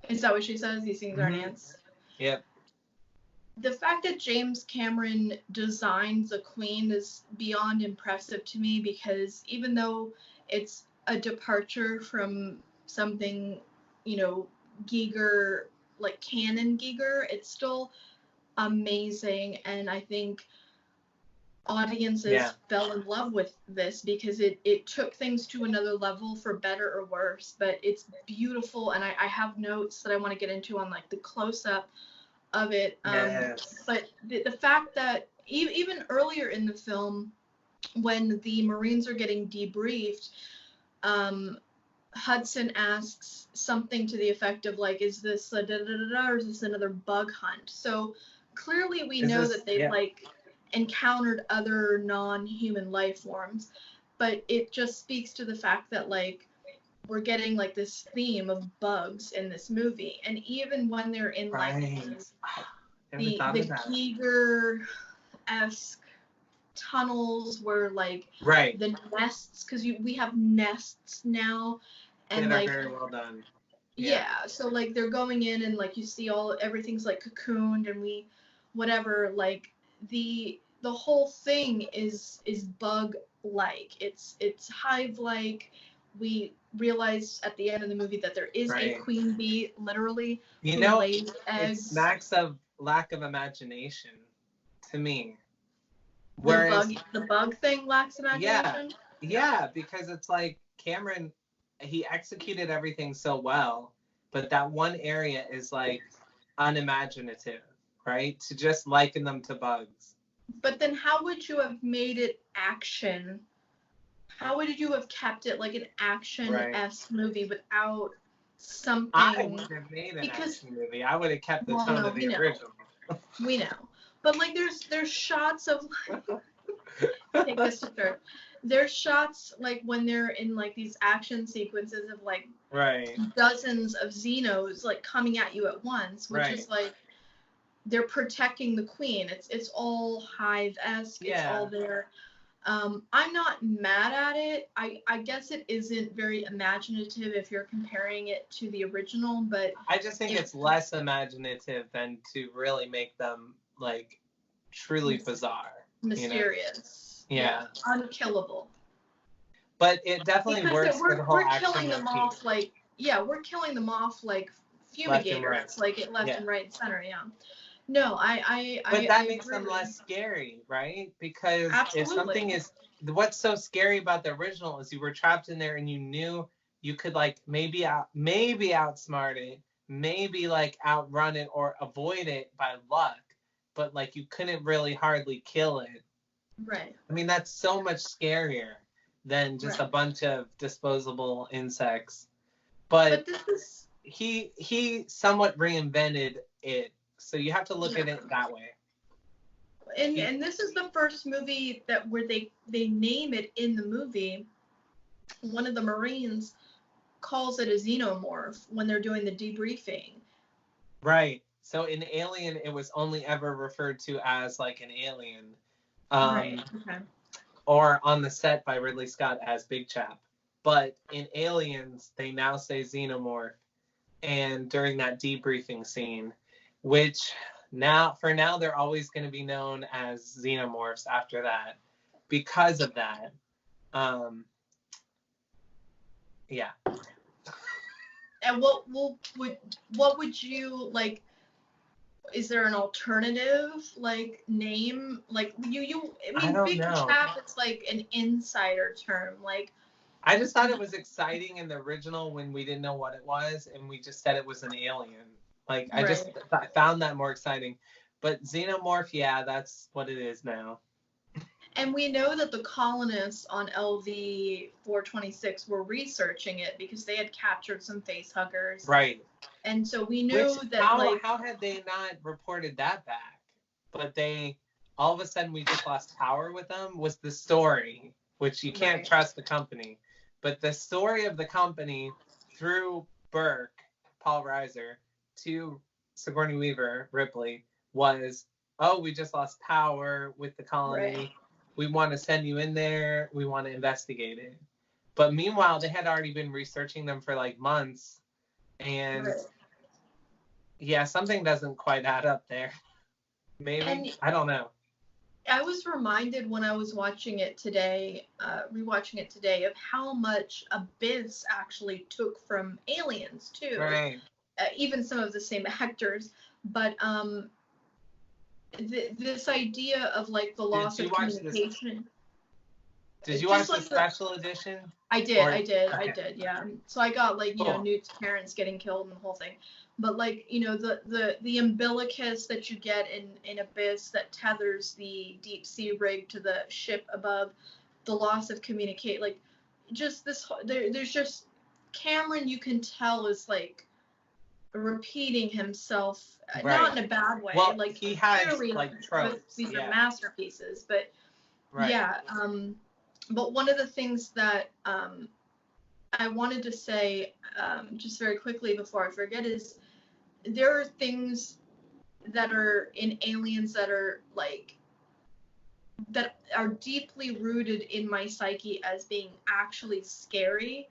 Is that what she says? These things aren't ants? Yep. The fact that James Cameron designed the queen is beyond impressive to me, because even though it's a departure from something, Giger, like canon Giger, it's still amazing. And I think audiences fell in love with this because it took things to another level, for better or worse. But it's beautiful, and I have notes that I want to get into on like the close-up of it. But the fact that even earlier in the film, when the Marines are getting debriefed, Hudson asks something to the effect of like, is this a da-da-da-da, or is this another bug hunt? So clearly we know that they've like encountered other non-human life forms, but it just speaks to the fact that like we're getting like this theme of bugs in this movie. And even when they're in like the Giger-esque tunnels where like the nests, because we have nests now, and like very well done. So like they're going in and like you see everything's like cocooned, and like the whole thing is bug like, it's hive like. We realize at the end of the movie that there is a queen bee, literally, who lays eggs. It's smacks of lack of imagination to me. The bug thing lacks imagination? Yeah, because it's like Cameron, he executed everything so well, but that one area is like unimaginative, right? To just liken them to bugs. But then how would you have made it action? How would you have kept it like an action-esque movie without something? I wouldn't have made an action movie. I would have kept the tone of the original. We know. But like there's shots of take this to third. There's shots like when they're in like these action sequences of like dozens of Xenos like coming at you at once, which is like they're protecting the queen. It's all hive-esque. It's all there. I'm not mad at it. I guess it isn't very imaginative if you're comparing it to the original, but I just think it's less imaginative than to really make them like truly bizarre, mysterious, Yeah, unkillable. But it definitely Because works for the whole we're action killing them motif. off like we're killing them off like fumigators, like it left and right and center. Yeah. No, But that I makes agree. them less scary, right? Because if Absolutely. something is, what's so scary about the original is you were trapped in there and you knew you could like maybe outsmart it, maybe like outrun it or avoid it by luck, but like you couldn't really hardly kill it. Right. I mean, that's so much scarier than just a bunch of disposable insects. But this is he somewhat reinvented it, so you have to look at it that way. And this is the first movie that where they name it in the movie. One of the Marines calls it a xenomorph when they're doing the debriefing. Right. So in Alien, it was only ever referred to as like an alien. Right. Okay. Or on the set by Ridley Scott as Big Chap. But in Aliens, they now say xenomorph. And during that debriefing scene, which for now they're always going to be known as xenomorphs after that because of that. Yeah. And what would you like? Is there an alternative like name? Like I mean, Big Chap, it's like an insider term. Like I just thought it was exciting in the original when we didn't know what it was and we just said it was an alien. Like I just found that more exciting. But xenomorph, yeah, that's what it is now. And we know that the colonists on LV-426 were researching it because they had captured some facehuggers. Right. And so we knew that how had they not reported that back? But they all of a sudden we just lost power with them was the story, which you can't trust the company. But the story of the company through Burke, Paul Reiser, to Sigourney Weaver, Ripley, was, oh, we just lost power with the colony. Right. We want to send you in there. We want to investigate it. But meanwhile, they had already been researching them for like months. And yeah, something doesn't quite add up there. Maybe. I don't know. I was reminded when I was watching it today, rewatching it today, of how much Abyss actually took from Aliens too. Right. Even some of the same actors, but this idea of like the loss of communication. Did you watch the special edition? I did, yeah. So I got like, Newt's parents getting killed and the whole thing. But like, the umbilicus that you get in Abyss that tethers the deep sea rig to the ship above, the loss of communicate, like just this, there's just Cameron, you can tell is like repeating himself, not in a bad way. Well, like he has like tropes. These are masterpieces, but but one of the things that I wanted to say just very quickly before I forget is there are things that are in Aliens that are like that are deeply rooted in my psyche as being actually scary.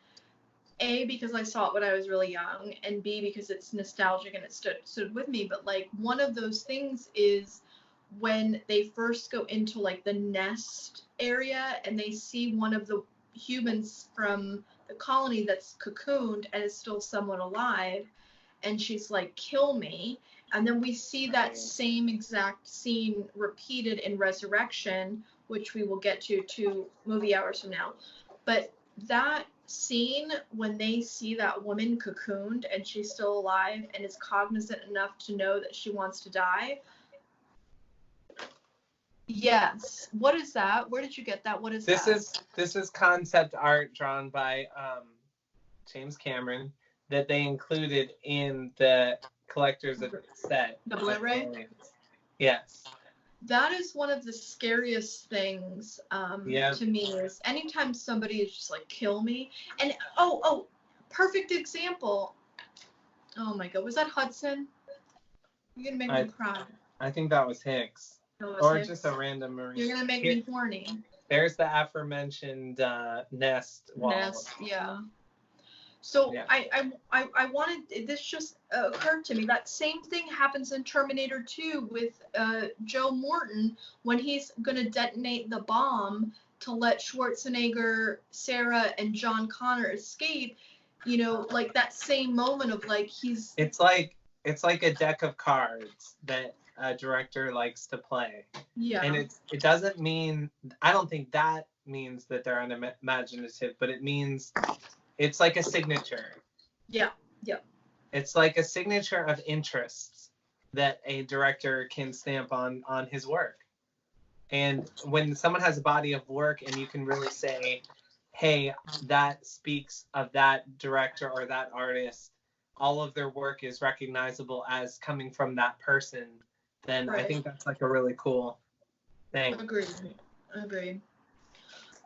A, because I saw it when I was really young, and B, because it's nostalgic and it stood with me. But like one of those things is when they first go into like the nest area and they see one of the humans from the colony that's cocooned and is still somewhat alive, and she's like, kill me. And then we see that same exact scene repeated in Resurrection, which we will get to 2 movie hours from now. But that scene when they see that woman cocooned and she's still alive and is cognizant enough to know that she wants to die. Yes. What is that? Where did you get that? What is that? This is concept art drawn by James Cameron that they included in the collector's set. The Blu-ray? Yes. That is one of the scariest things to me is anytime somebody is just like, kill me. And perfect example. Oh my God, was that Hudson? You're gonna make me cry. I think that was Hicks. Or Hicks? Just a random Marine. You're gonna make me horny. There's the aforementioned nest wall. Nest, yeah. So Yeah. I wanted, this just occurred to me, that same thing happens in Terminator 2 with Joe Morton when he's going to detonate the bomb to let Schwarzenegger, Sarah, and John Connor escape. You know, like that same moment of like he's... It's like a deck of cards that a director likes to play. Yeah. And it doesn't mean, I don't think that means that they're unimaginative, but it means it's like a signature. Yeah. Yeah. It's like a signature of interests that a director can stamp on his work. And when someone has a body of work and you can really say, hey, that speaks of that director or that artist, all of their work is recognizable as coming from that person, then Right. I think that's like a really cool thing. Agreed.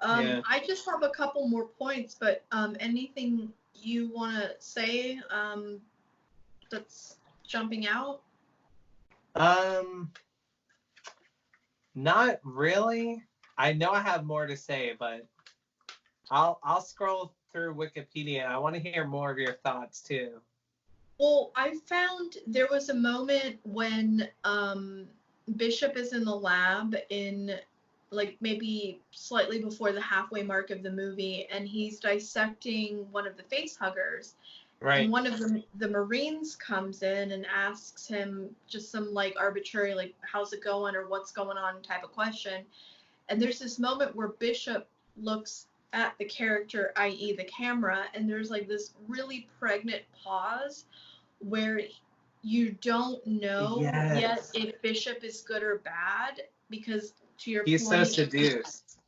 Yeah. I just have a couple more points, but anything you want to say that's jumping out? Not really. I know I have more to say, but I'll scroll through Wikipedia. I want to hear more of your thoughts too. Well, I found there was a moment when Bishop is in the lab in like maybe slightly before the halfway mark of the movie, and he's dissecting one of the face huggers. Right. And one of the Marines comes in and asks him just some like arbitrary like how's it going or what's going on type of question. And there's this moment where Bishop looks at the character, i.e. the camera, and there's like this really pregnant pause where you don't know yet if Bishop is good or bad, because to your he's point, so seduced.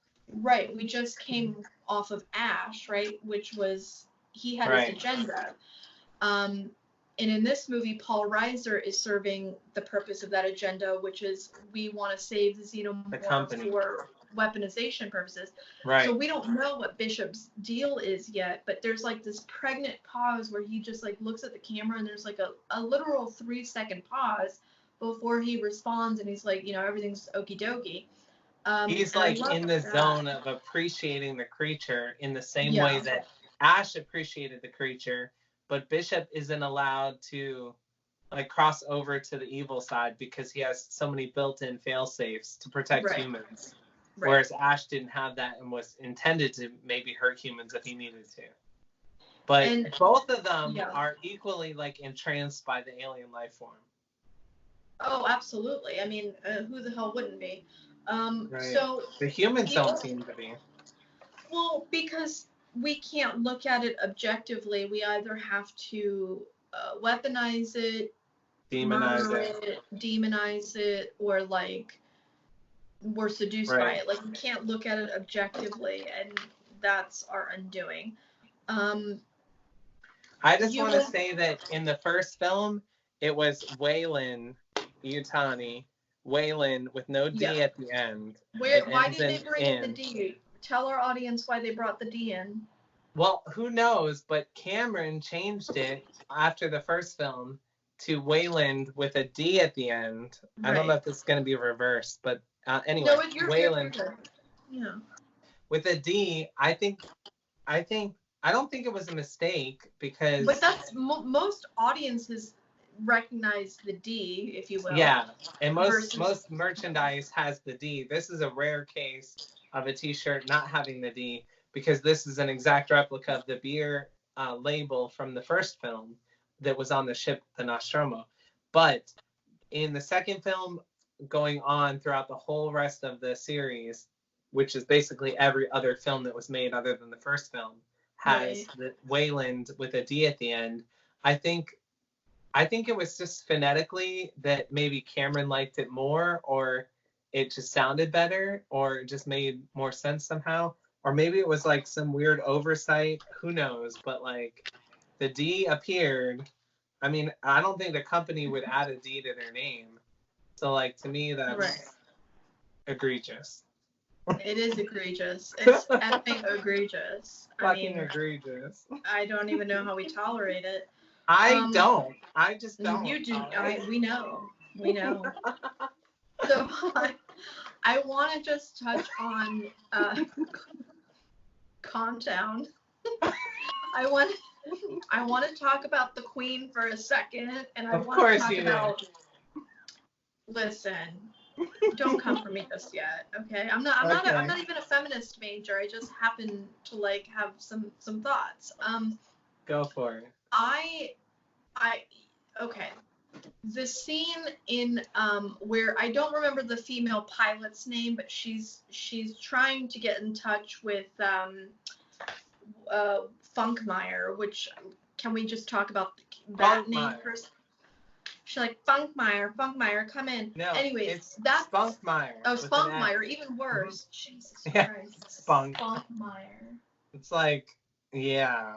Right, we just came off of Ash, right, which was he had his agenda. And in this movie, Paul Reiser is serving the purpose of that agenda, which is we want to save the Xenomorph for weaponization purposes. Right. So we don't know what Bishop's deal is yet, but there's like this pregnant pause where he just like looks at the camera and there's like a literal 3-second pause before he responds, and he's like, you know, everything's okie dokie. He's like in the zone of appreciating the creature in the same way that Ash appreciated the creature, but Bishop isn't allowed to like cross over to the evil side because he has so many built-in fail-safes to protect humans. Right. Whereas Ash didn't have that and was intended to maybe hurt humans if he needed to. But both of them are equally like entranced by the alien life form. Oh, absolutely. I mean, who the hell wouldn't be? So the humans don't seem to be. Well, because we can't look at it objectively. We either have to weaponize it, demonize it, or like we're seduced by it. Like we can't look at it objectively, and that's our undoing. I just want to say that in the first film, it was Weyland Yutani. Weyland with no D at the end. Why did they bring in the D? Tell our audience why they brought the D in. Well, who knows, but Cameron changed it after the first film to Weyland with a D at the end. Right. I don't know if it's going to be reversed, but anyway, no, Weyland yeah. with a D. I don't think it was a mistake because. But that's most audiences recognize the D, if you will. Yeah, and most merchandise has the D. This is a rare case of a T-shirt not having the D because this is an exact replica of the beer label from the first film that was on the ship, the Nostromo. But in the second film, going on throughout the whole rest of the series, which is basically every other film that was made other than the first film, has the Weyland with a D at the end. I think it was just phonetically that maybe Cameron liked it more, or it just sounded better, or it just made more sense somehow. Or maybe it was like some weird oversight. Who knows? But like the D appeared. I mean, I don't think the company would add a D to their name. So like to me that's egregious. It is egregious. It's epic egregious. Fucking egregious. I don't even know how we tolerate it. I don't. I just don't. You do. We know. So I want to just touch on calm down. I want to talk about the Queen for a second, and I want to talk about. Listen, don't come for me just yet, okay? I'm not even a feminist major. I just happen to like have some thoughts. Go for it. Okay. The scene in where I don't remember the female pilot's name, but she's trying to get in touch with Funkmeyer, which can we just talk about that name first? She's like, Funkmeyer, come in. No, anyways, that's Spunkmeyer. Oh, Spunkmeyer, even worse. Mm-hmm. Jesus Christ. Spunkmeyer. It's like, yeah.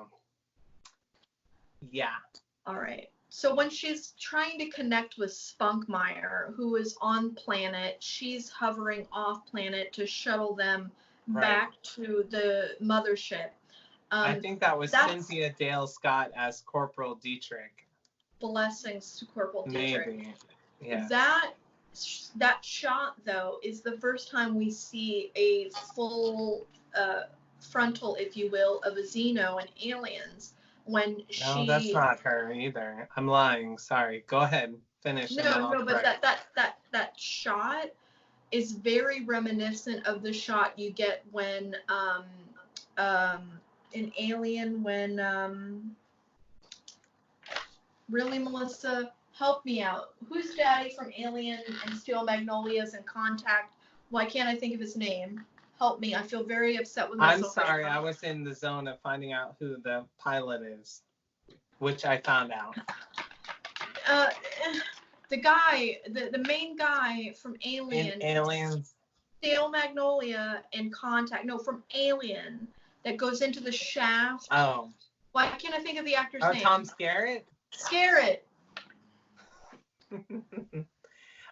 All right. So when she's trying to connect with Spunkmeyer, who is on planet, she's hovering off planet to shuttle them back to the mothership. I think that was Cynthia Dale Scott as Corporal Dietrich. Blessings to Corporal Dietrich. Maybe. Yeah. That shot, though, is the first time we see a full frontal, if you will, of a Xeno and aliens. No, that's not her either. I'm lying. Sorry. Go ahead. Finish. No, but that shot is very reminiscent of the shot you get when in Alien really, Melissa, help me out. Who's Daddy from Alien and Steel Magnolias and Contact? Why can't I think of his name? Help me. I feel very upset with myself. I'm sorry. I was in the zone of finding out who the pilot is, which I found out. The guy, the main guy from Alien. In Aliens. Steel Magnolia and Contact. No, from Alien that goes into the shaft. Oh. Why can't I think of the actor's name? Tom Skerritt? Skerritt.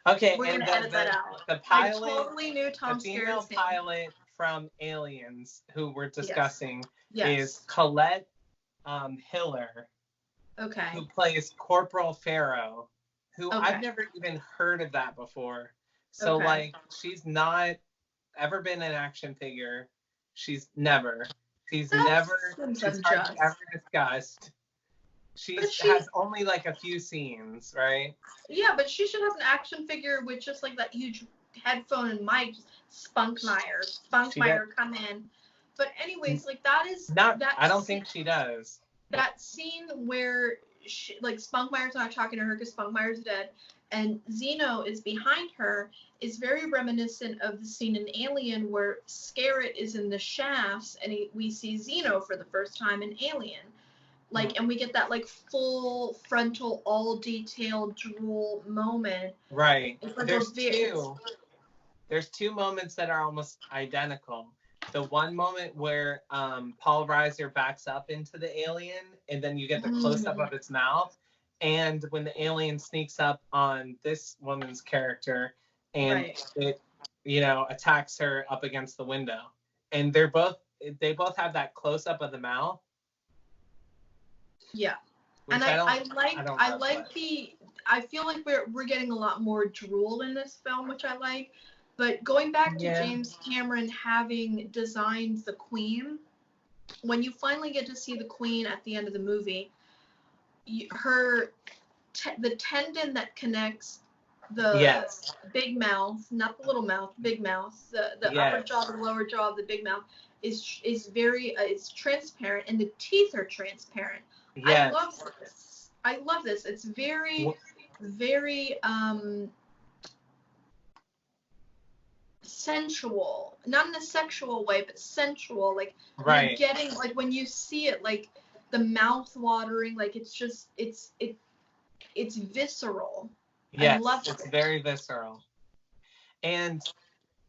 Okay, we're gonna edit that out. The pilot, I totally knew Tom Skerritt's name. The female pilot from Aliens, who we're discussing, is Colette Hiller. Okay. Who plays Corporal Pharaoh, who I've never even heard of that before. So like, she's not ever been an action figure. She's never ever discussed. She has only like a few scenes, right? Yeah, but she should have an action figure with just like that huge headphone and mic. Spunkmeyer, come in. But anyways, like that is not. I don't think she does. That scene where Spunkmeyer's not talking to her because Spunkmeyer's dead, and Xeno is behind her, is very reminiscent of the scene in Alien where Skerritt is in the shafts and we see Xeno for the first time in Alien. And we get that like full frontal, all detailed drool moment. Right. There's two moments that are almost identical. The one moment where Paul Reiser backs up into the alien, and then you get the close-up of its mouth, and when the alien sneaks up on this woman's character, and it, attacks her up against the window, and they both have that close-up of the mouth. Yeah, and I feel like we're getting a lot more drool in this film, which I like. But going back to James Cameron having designed the Queen, when you finally get to see the Queen at the end of the movie, the tendon that connects the big mouth, not the little mouth, big mouth, the upper jaw, the lower jaw of the big mouth is very it's transparent, and the teeth are transparent. Yes. I love this. It's very, very sensual, not in a sexual way, but sensual. Like you're getting, like when you see it, like the mouth watering, like it's just it's visceral. Yes, I love it. It's very visceral. And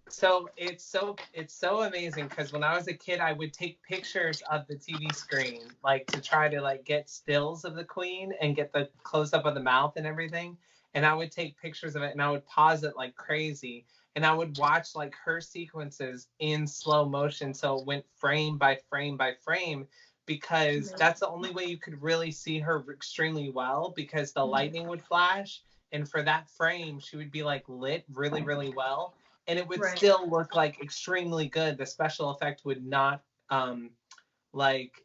so it's so amazing because when I was a kid, I would take pictures of the TV screen, like to try to like get stills of the Queen and get the close up of the mouth and everything. And I would take pictures of it and I would pause it like crazy. And I would watch like her sequences in slow motion. So it went frame by frame by frame, because that's the only way you could really see her extremely well, because the lightning would flash. And for that frame, she would be like lit really, really well. and it would Right. still look like extremely good. The special effect would not like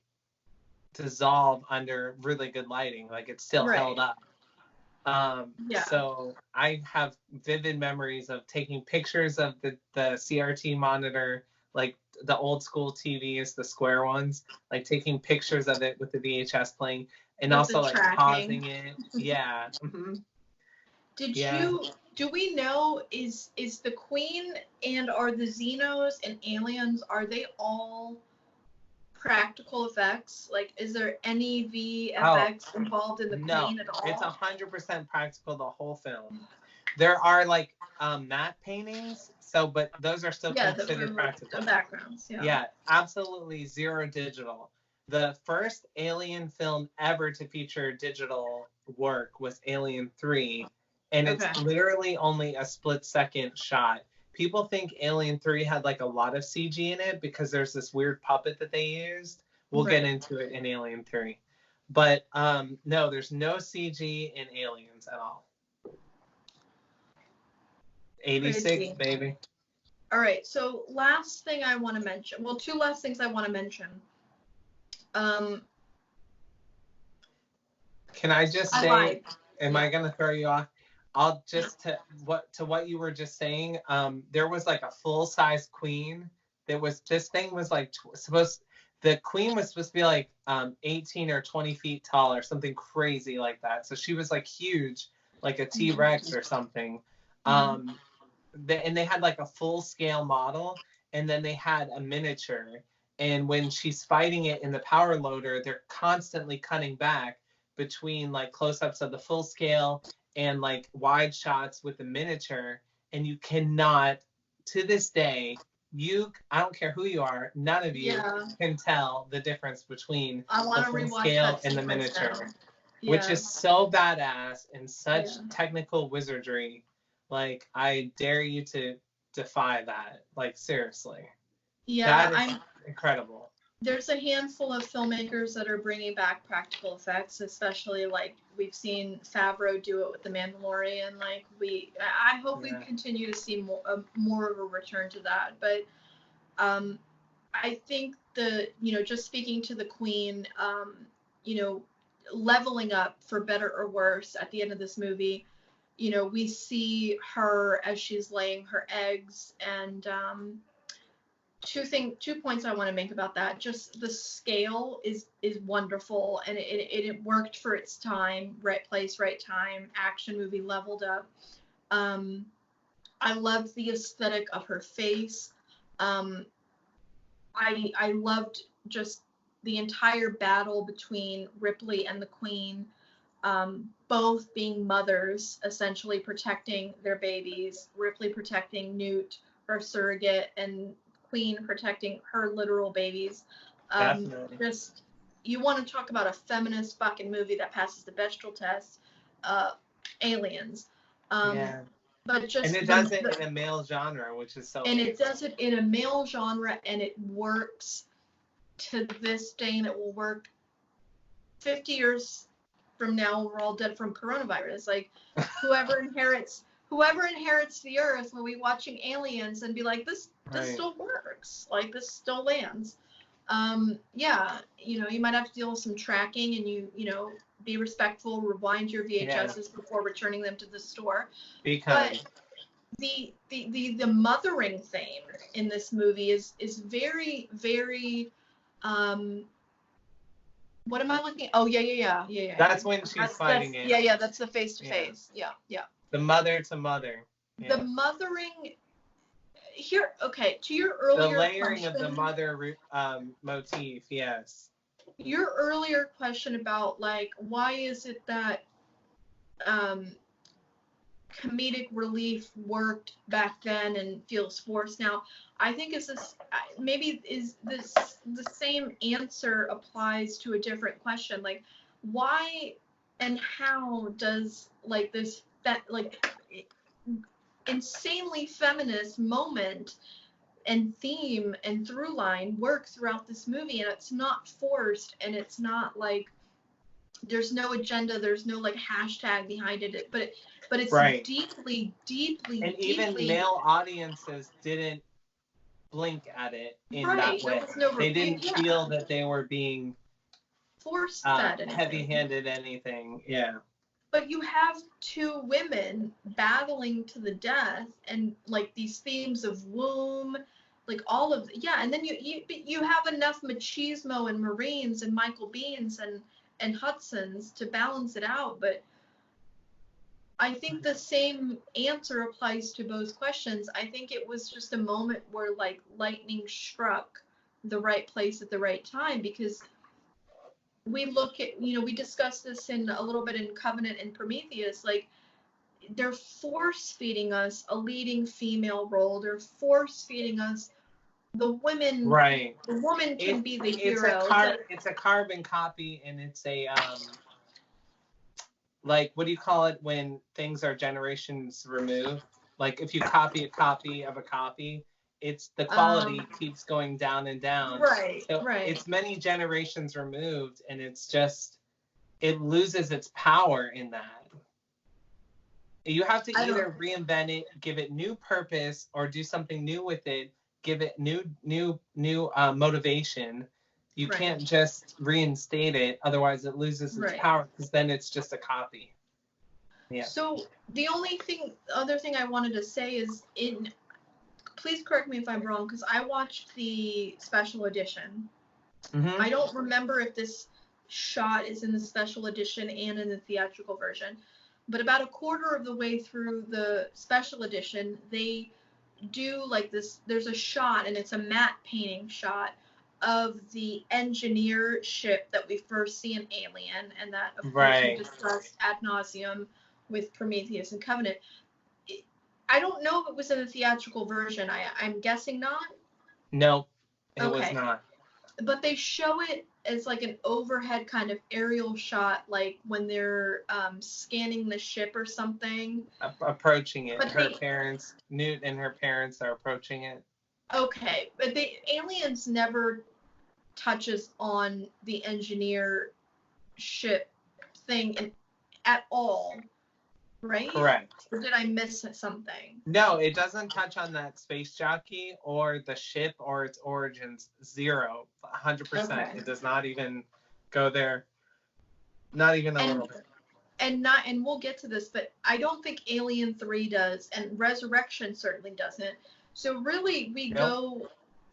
dissolve under really good lighting. Like it still Right. held up. Yeah. So I have vivid memories of taking pictures of the CRT monitor, like the old school TVs, the square ones, like taking pictures of it with the VHS playing, and With also the like tracking. pausing it. Yeah. Mm-hmm. Do we know, is the Queen and are the Xenos and aliens, are they all practical effects? Like, is there any VFX involved in the No, Queen at all? it's 100% practical the whole film. There are like matte paintings, but those are still considered practical. The backgrounds, Yeah, absolutely zero digital. The first Alien film ever to feature digital work was Alien 3, and it's literally only a split-second shot. People think Alien 3 had like a lot of CG in it because there's this weird puppet that they used. We'll get into it in Alien 3. But no, there's no CG in Aliens at all. 86, crazy. Baby. All right, so last thing I want to mention. Well, two last things I want to mention. Can I just say, am I going to throw you off? I'll just, to what you were just saying, there was like a full-size Queen. This thing was like the Queen was supposed to be like 18 or 20 feet tall or something crazy like that. So she was like huge, like a T-Rex or something. And they had like a full-scale model, and then they had a miniature. And when she's fighting it in the power loader, they're constantly cutting back between like close-ups of the full scale and like wide shots with the miniature. And you cannot, to this day, I don't care who you are, none of you can tell the difference between the full scale and the miniature, which is so badass and such technical wizardry. Like, I dare you to defy that. Like, seriously. Yeah, that is incredible. There's a handful of filmmakers that are bringing back practical effects, especially like we've seen Favreau do it with The Mandalorian. Like I hope we continue to see more of a return to that. But I think just speaking to the Queen, leveling up for better or worse at the end of this movie, we see her as she's laying her eggs, and two points I want to make about that. Just the scale is wonderful, and it worked for its time. Right place, right time. Action movie leveled up. I loved the aesthetic of her face. I loved just the entire battle between Ripley and the Queen, both being mothers, essentially protecting their babies. Ripley protecting Newt, her surrogate, and Queen protecting her literal babies. Just, you want to talk about a feminist fucking movie that passes the Bechdel test. Aliens. But just, and it does it in a male genre, which is so. And it does it in a male genre, and it works to this day, and it will work 50 years from now. We're all dead from coronavirus. Like, whoever inherits the earth will be watching Aliens and be like, this still works. Like, this still lands. You might have to deal with some tracking, and you be respectful, rewind your VHSs before returning them to the store. But the mothering theme in this movie is very, very what am I looking at? Oh, yeah. That's when she's fighting it. Yeah, that's the face-to-face. Yeah. The mother to mother. Yeah. The mothering here, okay, to your earlier question. The layering question, of the mother motif, yes. Your earlier question about, like, why is it that comedic relief worked back then and feels forced now? I think the same answer applies to a different question. Like, why and how does insanely feminist moment and theme and through line work throughout this movie? And it's not forced, and it's not like there's no agenda, there's no like hashtag behind it, but but it's right. deeply, and even male audiences didn't blink at it in that way. They didn't feel that they were being force-fed heavy-handed anything. Yeah. But you have two women battling to the death, and like these themes of womb, like all of and then you have enough machismo and Marines and Michael Beans and Hudsons to balance it out. But I think the same answer applies to both questions. I think it was just a moment where like lightning struck the right place at the right time, because we look at, we discussed this in a little bit in Covenant and Prometheus, like they're force feeding us a leading female role. They're force feeding us the women. Right. The woman can be the hero. It's a carbon copy, and it's a like, what do you call it when things are generations removed? Like if you copy a copy of a copy, it's the quality keeps going down and down. Right. So right. It's many generations removed, and it's just, it loses its power in that. You have to either reinvent it, give it new purpose, or do something new with it, give it new motivation. You can't just reinstate it, otherwise it loses its power, because then it's just a copy. Yeah. So the other thing I wanted to say is, please correct me if I'm wrong, because I watched the special edition. Mm-hmm. I don't remember if this shot is in the special edition and in the theatrical version, but about a quarter of the way through the special edition, they do like this, there's a shot, and it's a matte painting shot of the engineer ship that we first see in Alien, and that of course we discussed ad nauseum with Prometheus and Covenant. I don't know if it was in the theatrical version. I'm guessing not. No, it was not. But they show it as like an overhead kind of aerial shot, like when they're scanning the ship or something. Approaching it. But Newt and her parents are approaching it. Okay, but the Aliens never touches on the engineer ship thing at all, right? Correct. Or did I miss something? No, it doesn't touch on that space jockey or the ship or its origins. 100%. Okay. It does not even go there. Not even a little bit. And we'll get to this, but I don't think Alien 3 does, and Resurrection certainly doesn't. So really, we go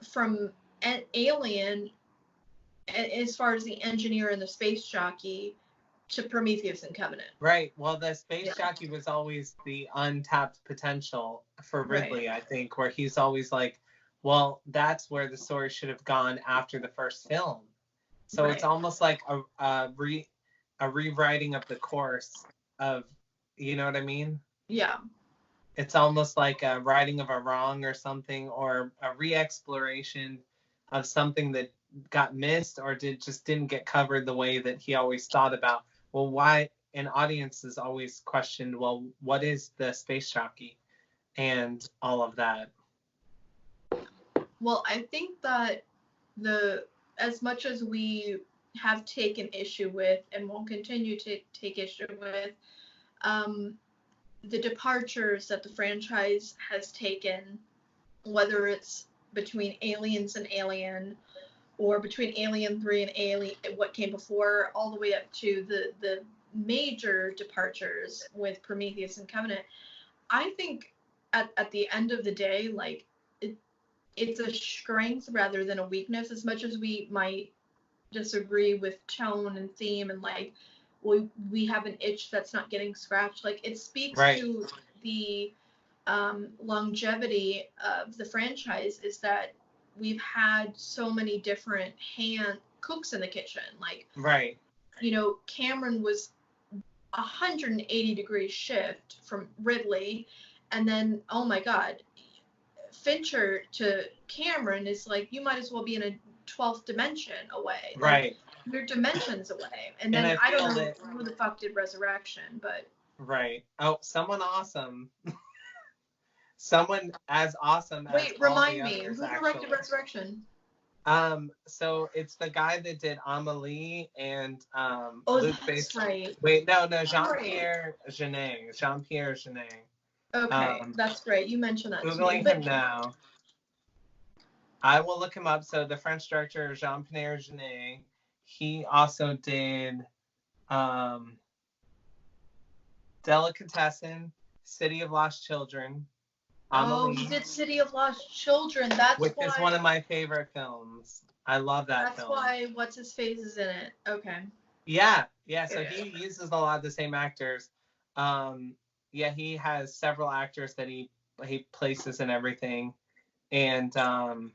from an Alien, as far as the engineer and the space jockey, to Prometheus and Covenant. Right. Well, the space jockey was always the untapped potential for Ridley, I think, where he's always like, well, that's where the story should have gone after the first film. So it's almost like a rewriting of the course of, you know what I mean? Yeah. It's almost like a righting of a wrong or something, or a re-exploration of something that got missed or just didn't get covered the way that he always thought about. Well, why? And audiences always questioned, well, what is the space jockey and all of that? Well, I think that as much as we have taken issue with and will continue to take issue with the departures that the franchise has taken, whether it's between Aliens and Alien, or between Alien 3 and Alien, what came before, all the way up to the major departures with Prometheus and Covenant, I think at the end of the day, like, it's a strength rather than a weakness, as much as we might disagree with tone and theme, and like we have an itch that's not getting scratched. Like, it speaks to the longevity of the franchise, is that we've had so many different hand cooks in the kitchen. Like, Cameron was 180-degree shift from Ridley, and then, oh my God, Fincher to Cameron is like, you might as well be in a 12th dimension away. Like, you're dimensions away. And then I don't know who the fuck did Resurrection, but. Right. Oh, someone awesome. Someone as awesome as Wait, remind me, who directed Resurrection? So it's the guy that did Amelie and Oh, Luc that's right. Wait, no, Right. Jean-Pierre Jeunet. Jean-Pierre Jeunet. Okay, that's right. You mentioned that to me. Googling But him now. I will look him up. So the French director Jean-Pierre Jeunet, he also did Delicatessen, City of Lost Children, oh, he Amelie, did City of Lost Children. That's which is one why. of my favorite films. I love that That's film. why what's his face is in it. Okay. Yeah, yeah. So Yeah. he uses a lot of the same actors. Um, yeah, he has several actors that he places in everything, and um,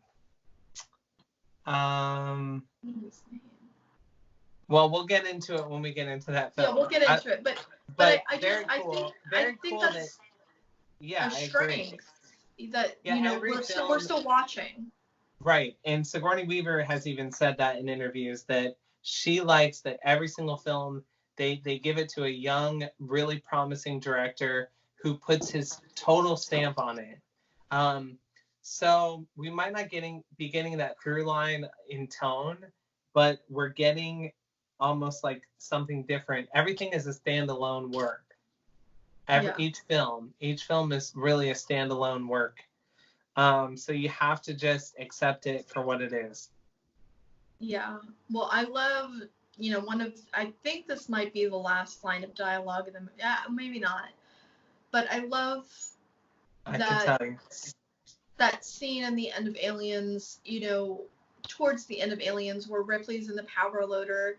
well, we'll get into it when we get into that Yeah, film. we'll get into it. But But I just very cool. I Very think cool that. that's Yeah, a I agree. strength that Yeah, every we're film. still watching. Right. And Sigourney Weaver has even said that in interviews that she likes that every single film they give it to a young, really promising director who puts his total stamp on it. Um, so we might not be getting that through line in tone, but we're getting almost like something different. Everything is a standalone work. Yeah. Each film is really a standalone work. So you have to just accept it for what it is. Yeah. Well, I love, I think this might be the last line of dialogue in the movie. Yeah, maybe not. But I love I can that tell you. that scene in the end of Aliens, towards the end of Aliens where Ripley's in the power loader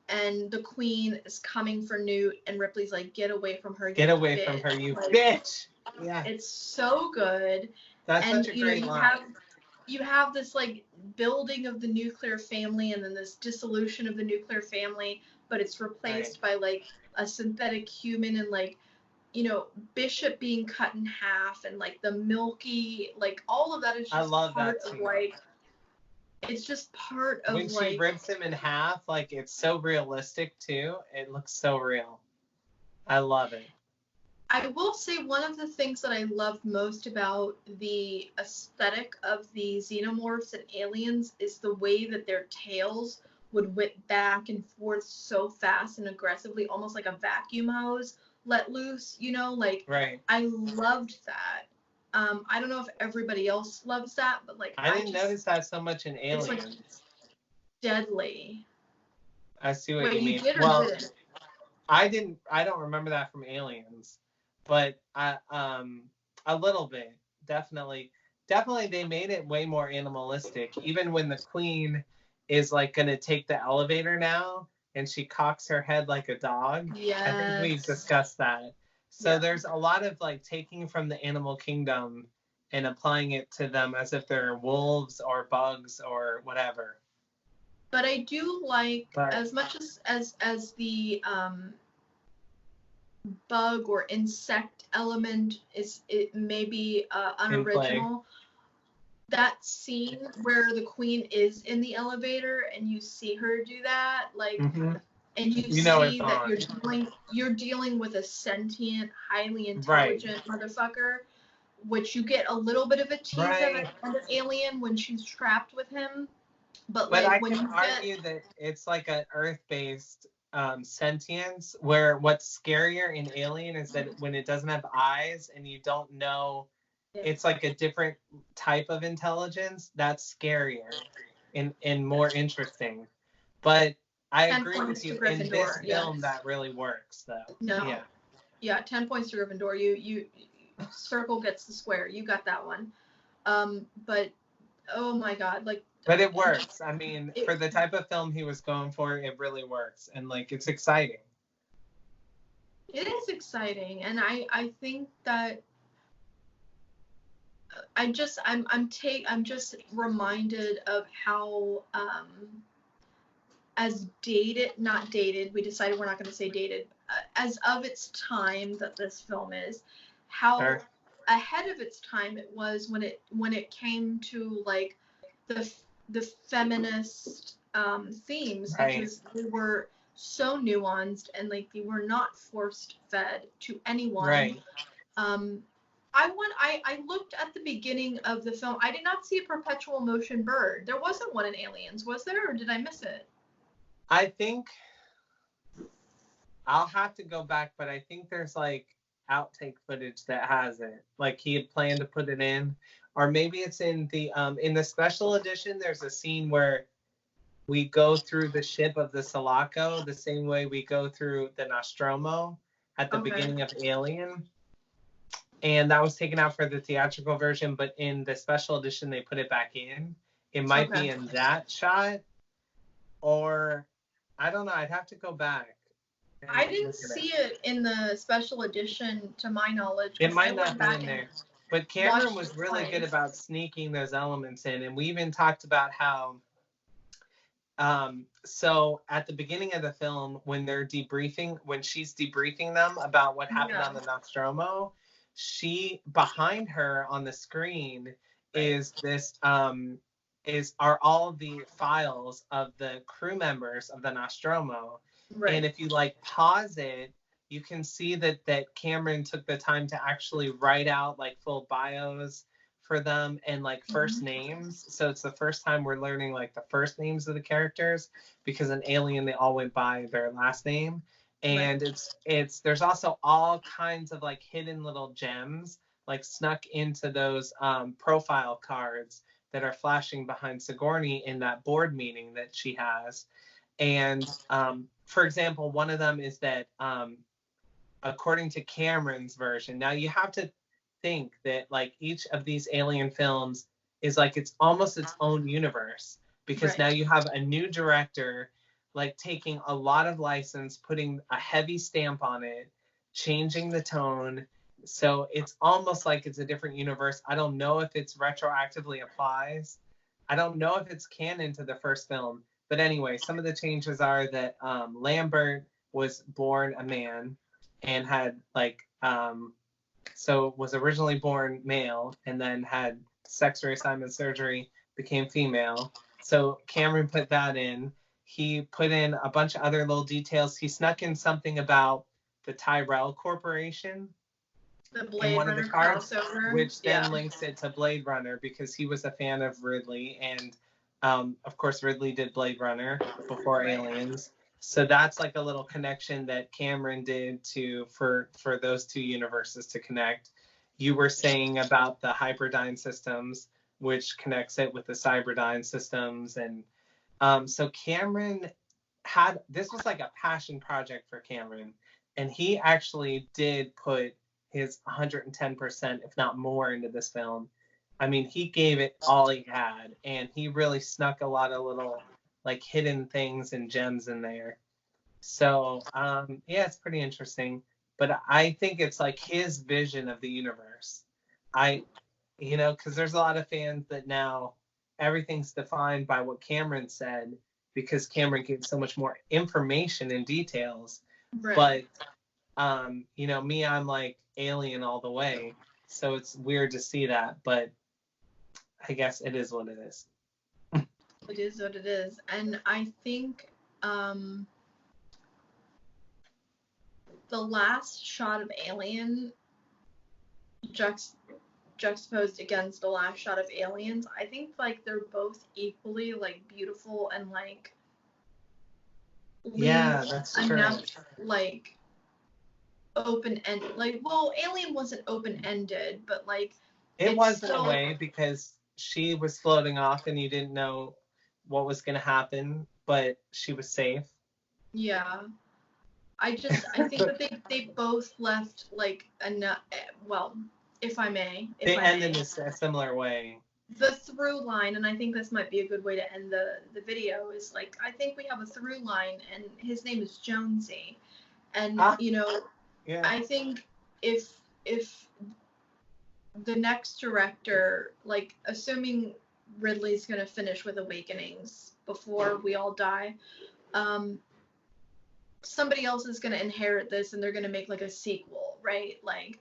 and the Queen is coming for Newt and Ripley's like, get away from her, Get you away from her, bitch. you Like, bitch. Yeah, it's so good. that's And such a great line. you have this like building of the nuclear family and then this dissolution of the nuclear family, but it's Right. replaced by like a synthetic human and like Bishop being cut in half and like the milky, like all of that is I just love part that of scene. like it's just part of When she like rips him in half, like it's so realistic too. It looks so real. I love it. I will say one of the things that I loved most about the aesthetic of the xenomorphs and aliens is the way that their tails would whip back and forth so fast and aggressively, almost like a vacuum hose let loose, like Right. I loved that. I don't know if everybody else loves that, but like I didn't notice that so much in it's like Aliens. deadly. I see what Wait, you you mean. did or Well, didn't? I didn't. I don't remember that from Aliens, but a little bit, definitely. Definitely, they made it way more animalistic. Even when the Queen is like gonna take the elevator now, and she cocks her head like a dog. I think we've Yes. discussed that. So Yeah. there's a lot of like taking from the animal kingdom and applying it to them as if they're wolves or bugs or whatever. But I do like But as much as the bug or insect element is it may be in play, unoriginal. That scene where the queen is in the elevator and you see her do that, like, mm-hmm. and you You know it's see that on. you're dealing with a sentient, highly Right. intelligent motherfucker, which you get a little bit of a tease of Right. at the end of Alien when she's trapped with him. But But like I when can you get argue that it's like an Earth-based sentience, where what's scarier in Alien is that when it doesn't have eyes and you don't know, it's like a different type of intelligence. That's scarier and more interesting. But I 10 agree with points to you. In this Gryffindor. film, Yes. that really works, though. No. Yeah. Yeah, 10 points to Gryffindor. You circle gets the square. You got that one. But oh my god, like But it works. I mean, it, for the type of film he was going for, it really works, and like it's exciting. it is exciting, and I think that I'm just reminded of how as dated, not dated, we decided we're not going to say dated, as of its time that this film is, how Sure. ahead of its time it was when it came to like the the feminist themes, Right. because they were so nuanced and like they were not forced fed to anyone. Right. Um, I looked at the beginning of the film. I did not see a perpetual motion bird. There wasn't one in Aliens, was there, or did I miss it? I think I'll have to go back, but I think there's like outtake footage that has it. Like he had planned to put it in, or maybe it's in the special edition. There's a scene where we go through the ship of the Sulaco the same way we go through the Nostromo at the beginning of Alien. And that was taken out for the theatrical version, but in the special edition, they put it back in. It might be in that shot, or I don't know. I'd have to go back. I didn't see it in the special edition, to my knowledge. It might not be in there. But Cameron was really good about sneaking those elements in. And we even talked about how, so at the beginning of the film, when she's debriefing them about what happened on the Nostromo, behind her on the screen are all the files of the crew members of the Nostromo. Right. And if you like pause it, you can see that Cameron took the time to actually write out like full bios for them and like first names. So it's the first time we're learning like the first names of the characters, because in Alien they all went by their last name. And there's also all kinds of like hidden little gems like snuck into those profile cards that are flashing behind Sigourney in that board meeting that she has. And for example, one of them is that according to Cameron's version, now you have to think that like each of these Alien films is like it's almost its own universe, because now you have a new director like taking a lot of license, putting a heavy stamp on it, changing the tone. So it's almost like it's a different universe. I don't know if it's retroactively applies. I don't know if it's canon to the first film. But anyway, some of the changes are that Lambert was born a man and had like, so was originally born male and then had sex reassignment surgery, became female. So Cameron put that in. He put in a bunch of other little details. He snuck in something about the Tyrell Corporation. The Blade Runner crossover. Which then links it to Blade Runner, because he was a fan of Ridley. And of course, Ridley did Blade Runner before Aliens. So that's like a little connection that Cameron did for those two universes to connect. You were saying about the Hyperdyne systems, which connects it with the Cyberdyne systems. And so Cameron this was like a passion project for Cameron. And he actually did put his 110%, if not more, into this film. I mean, he gave it all he had, and he really snuck a lot of little like hidden things and gems in there. So it's pretty interesting. But I think it's like his vision of the universe. Because there's a lot of fans that now everything's defined by what Cameron said, because Cameron gave so much more information and details. But me, I'm like Alien all the way. So it's weird to see that, but I guess it is what it is. It is what it is. And I think the last shot of Alien juxtaposed against the last shot of Aliens, I think like they're both equally like beautiful and like that's true. Enough like open-ended. Like, well, Alien wasn't open-ended, but like it was in a way, because she was floating off and you didn't know what was going to happen, but she was safe. Yeah. I think that they both left like enough. Well, if I may. They end in a similar way. The through line, and I think this might be a good way to end the video, is like, I think we have a through line, and his name is Jonesy. And, I think if the next director, like, assuming Ridley's going to finish with Awakenings before we all die, somebody else is going to inherit this, and they're going to make, like, a sequel, right? Like,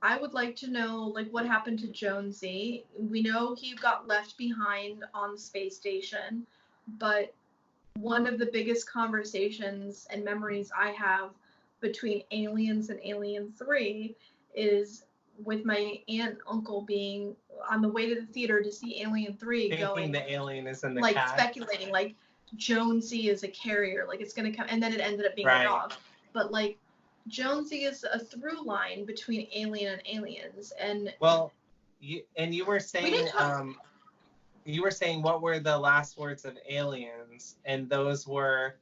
I would like to know, like, what happened to Jonesy. We know he got left behind on the space station, but one of the biggest conversations and memories I have between Aliens and Alien 3 is with my aunt and uncle being on the way to the theater to see Alien 3 Thinking going, the alien is in the like, cat. speculating, like, Jonesy is a carrier, like, it's gonna come, and then it ended up being a dog. But, like, Jonesy is a through line between Alien and Aliens, and... Well, you were saying, you were saying what were the last words of Aliens, and those were,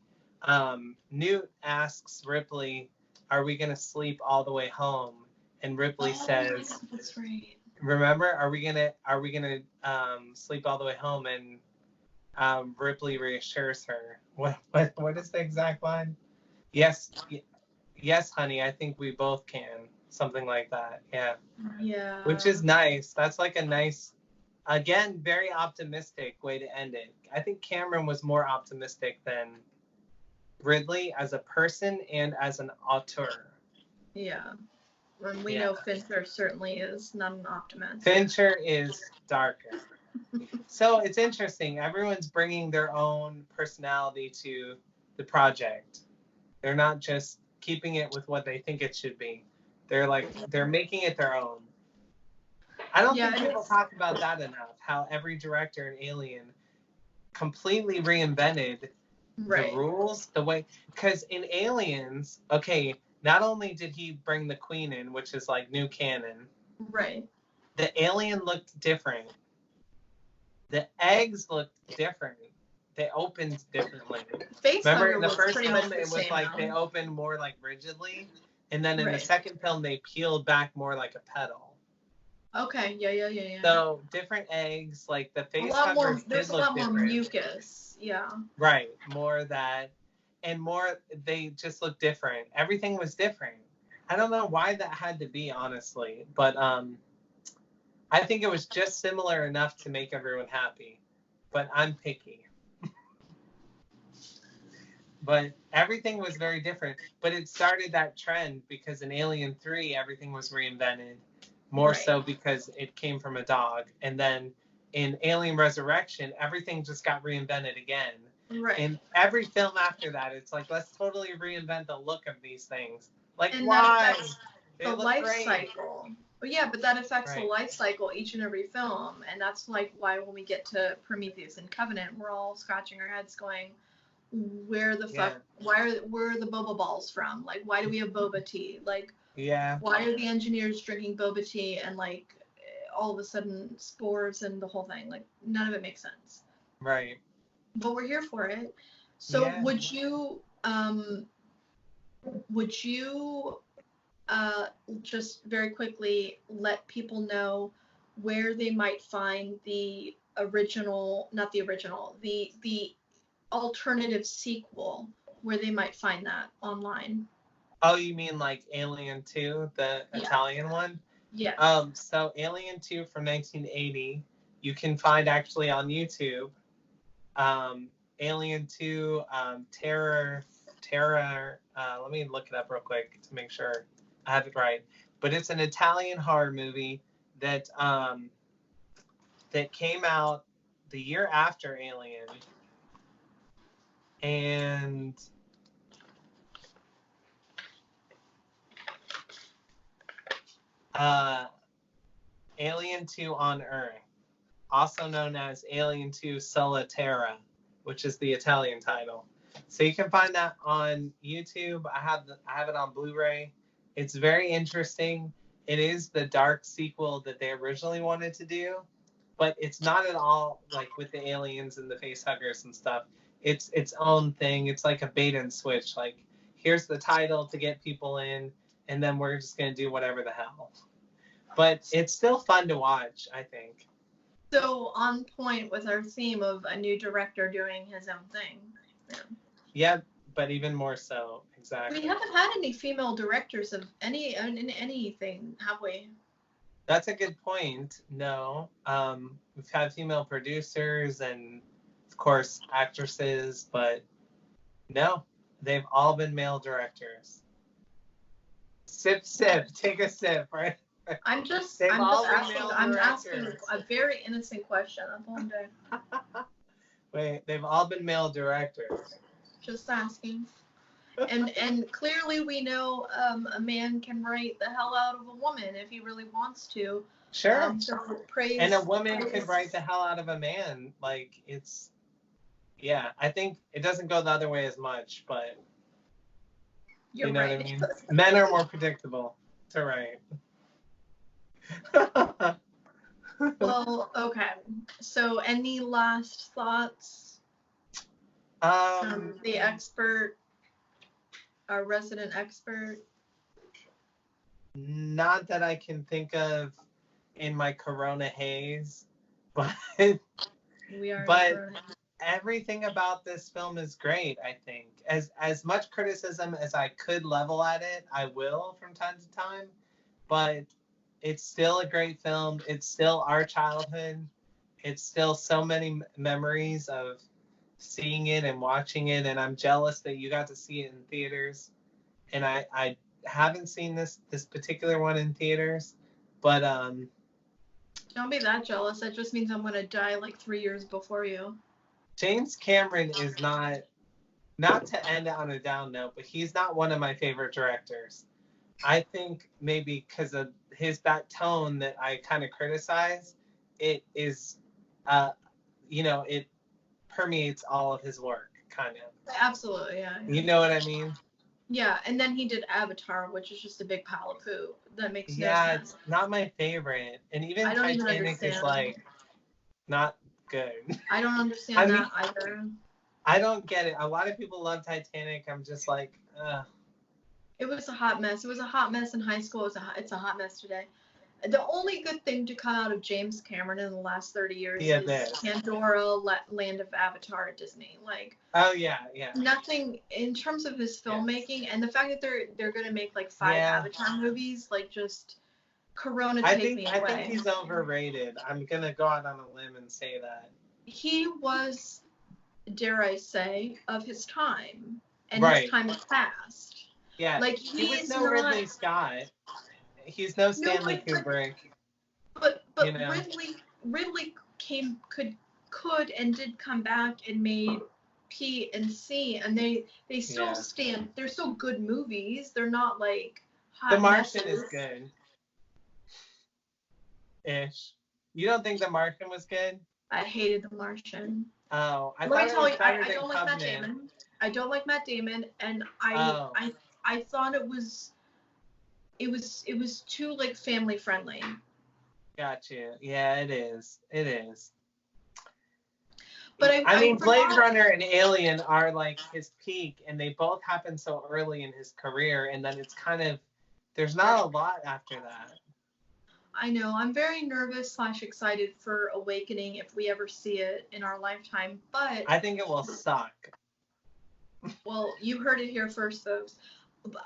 Newt asks Ripley, "Are we gonna sleep all the way home?" And Ripley says, yeah, that's right. "Remember, are we gonna sleep all the way home?" And Ripley reassures her. What is the exact line? Yes, honey, I think we both can. Something like that. Yeah. Yeah. Which is nice. That's like a nice, again, very optimistic way to end it. I think Cameron was more optimistic than Ridley as a person and as an auteur. Yeah. And we know Fincher certainly is not an optimist. Fincher is darker. So it's interesting. Everyone's bringing their own personality to the project. They're not just keeping it with what they think it should be. They're making it their own. I don't think people talk about that enough, how every director in Alien completely reinvented the rules, the way, because in Aliens, okay, not only did he bring the Queen in, which is like new canon, right? The alien looked different. The eggs looked different. They opened differently. Remember in the first film, it was like they opened more like rigidly, and then in the second film, they peeled back more like a petal. Okay, yeah. So different eggs, like the face huggers there's a lot more mucus, yeah. Right, more of that, and more, they just look different. Everything was different. I don't know why that had to be, honestly, but I think it was just similar enough to make everyone happy. But I'm picky. But everything was very different. But it started that trend because in Alien 3, everything was reinvented. More so because it came from a dog. And then in Alien Resurrection, everything just got reinvented again. Right. In every film after that, it's like, let's totally reinvent the look of these things. Like, and why? They the life cycle. But yeah, but that affects the life cycle each and every film. And that's like why when we get to Prometheus and Covenant, we're all scratching our heads going, where the fuck, where are the boba balls from? Like, why do we have boba tea? Like, why are the engineers drinking boba tea and like all of a sudden spores and the whole thing? Like, none of it makes sense. Right. But we're here for it. So would you just very quickly let people know where they might find the alternative sequel, where they might find that online? Oh, you mean like Alien 2, the Italian one? Yeah. So Alien 2 from 1980, you can find actually on YouTube. Alien 2, Terror. Let me look it up real quick to make sure I have it right. But it's an Italian horror movie that that came out the year after Alien. And Alien 2 on Earth, also known as Alien 2 Sulla Terra, which is the Italian title. So you can find that on YouTube. I have it on Blu-ray. It's very interesting. It is the dark sequel that they originally wanted to do, but it's not at all like with the aliens and the face huggers and stuff. It's its own thing. It's like a bait and switch. Like, here's the title to get people in, and then we're just gonna do whatever the hell. But it's still fun to watch, I think. So on point with our theme of a new director doing his own thing. Yeah, but even more so, exactly. We haven't had any female directors of anything, have we? That's a good point. No. We've had female producers and, of course, actresses, but no, they've all been male directors. Sip, take a sip, right? I'm asking a very innocent question. That's all I'm doing. Wait, they've all been male directors. Just asking. And clearly we know a man can write the hell out of a woman if he really wants to. Sure. So praise. And a woman praise. could write the hell out of a man. Like, it's, yeah, I think it doesn't go the other way as much, but You're you know right. what I mean? Men are more predictable to write. Well, okay. So any last thoughts from the expert, our resident expert? Not that I can think of in my Corona haze, but We are but everything about this film is great. I think as much criticism as I could level at it, I will from time to time. But it's still a great film. It's still our childhood. It's still so many memories of seeing it and watching it, and I'm jealous that you got to see it in theaters. And I haven't seen this particular one in theaters, but don't be that jealous. That just means I'm gonna die like 3 years before you. James Cameron is not to end on a down note, but he's not one of my favorite directors. I think maybe because of that tone that I kind of criticize, it is, it permeates all of his work, kind of. Absolutely, yeah. You know what I mean? Yeah, and then he did Avatar, which is just a big pile of poo. That makes no Yeah, sense. it's not my favorite, and even I don't even Titanic is understand. like not good. I don't understand I that mean, either. I don't get it. A lot of people love Titanic. I'm just like, It was a hot mess. It was a hot mess in high school. It's a hot mess today. The only good thing to come out of James Cameron in the last 30 years is Pandora, Land of Avatar at Disney. Like, oh yeah, yeah. Nothing in terms of his filmmaking, and the fact that they're gonna make like 5 Avatar movies, like just Corona take me away. I think he's overrated. I'm gonna go out on a limb and say that. He was, dare I say, of his time, and right. his time has passed. Yeah, like he was no Ridley Scott. He's no Stanley Kubrick. But Ridley could and did come back and made P and C, and they still stand. They're still good movies. They're not like hot The Martian messes. is good. Ish. You don't think The Martian was good? I hated The Martian. Oh, Let me tell you, I don't like Matt Damon. I don't like Matt Damon, and I thought it was too like family friendly. Gotcha. Yeah, it is. It is. But I mean, Blade Runner and Alien are like his peak, and they both happen so early in his career, and then it's kind of, there's not a lot after that. I know. I'm very nervous / excited for Awakening if we ever see it in our lifetime, but I think it will suck. Well, you heard it here first, folks.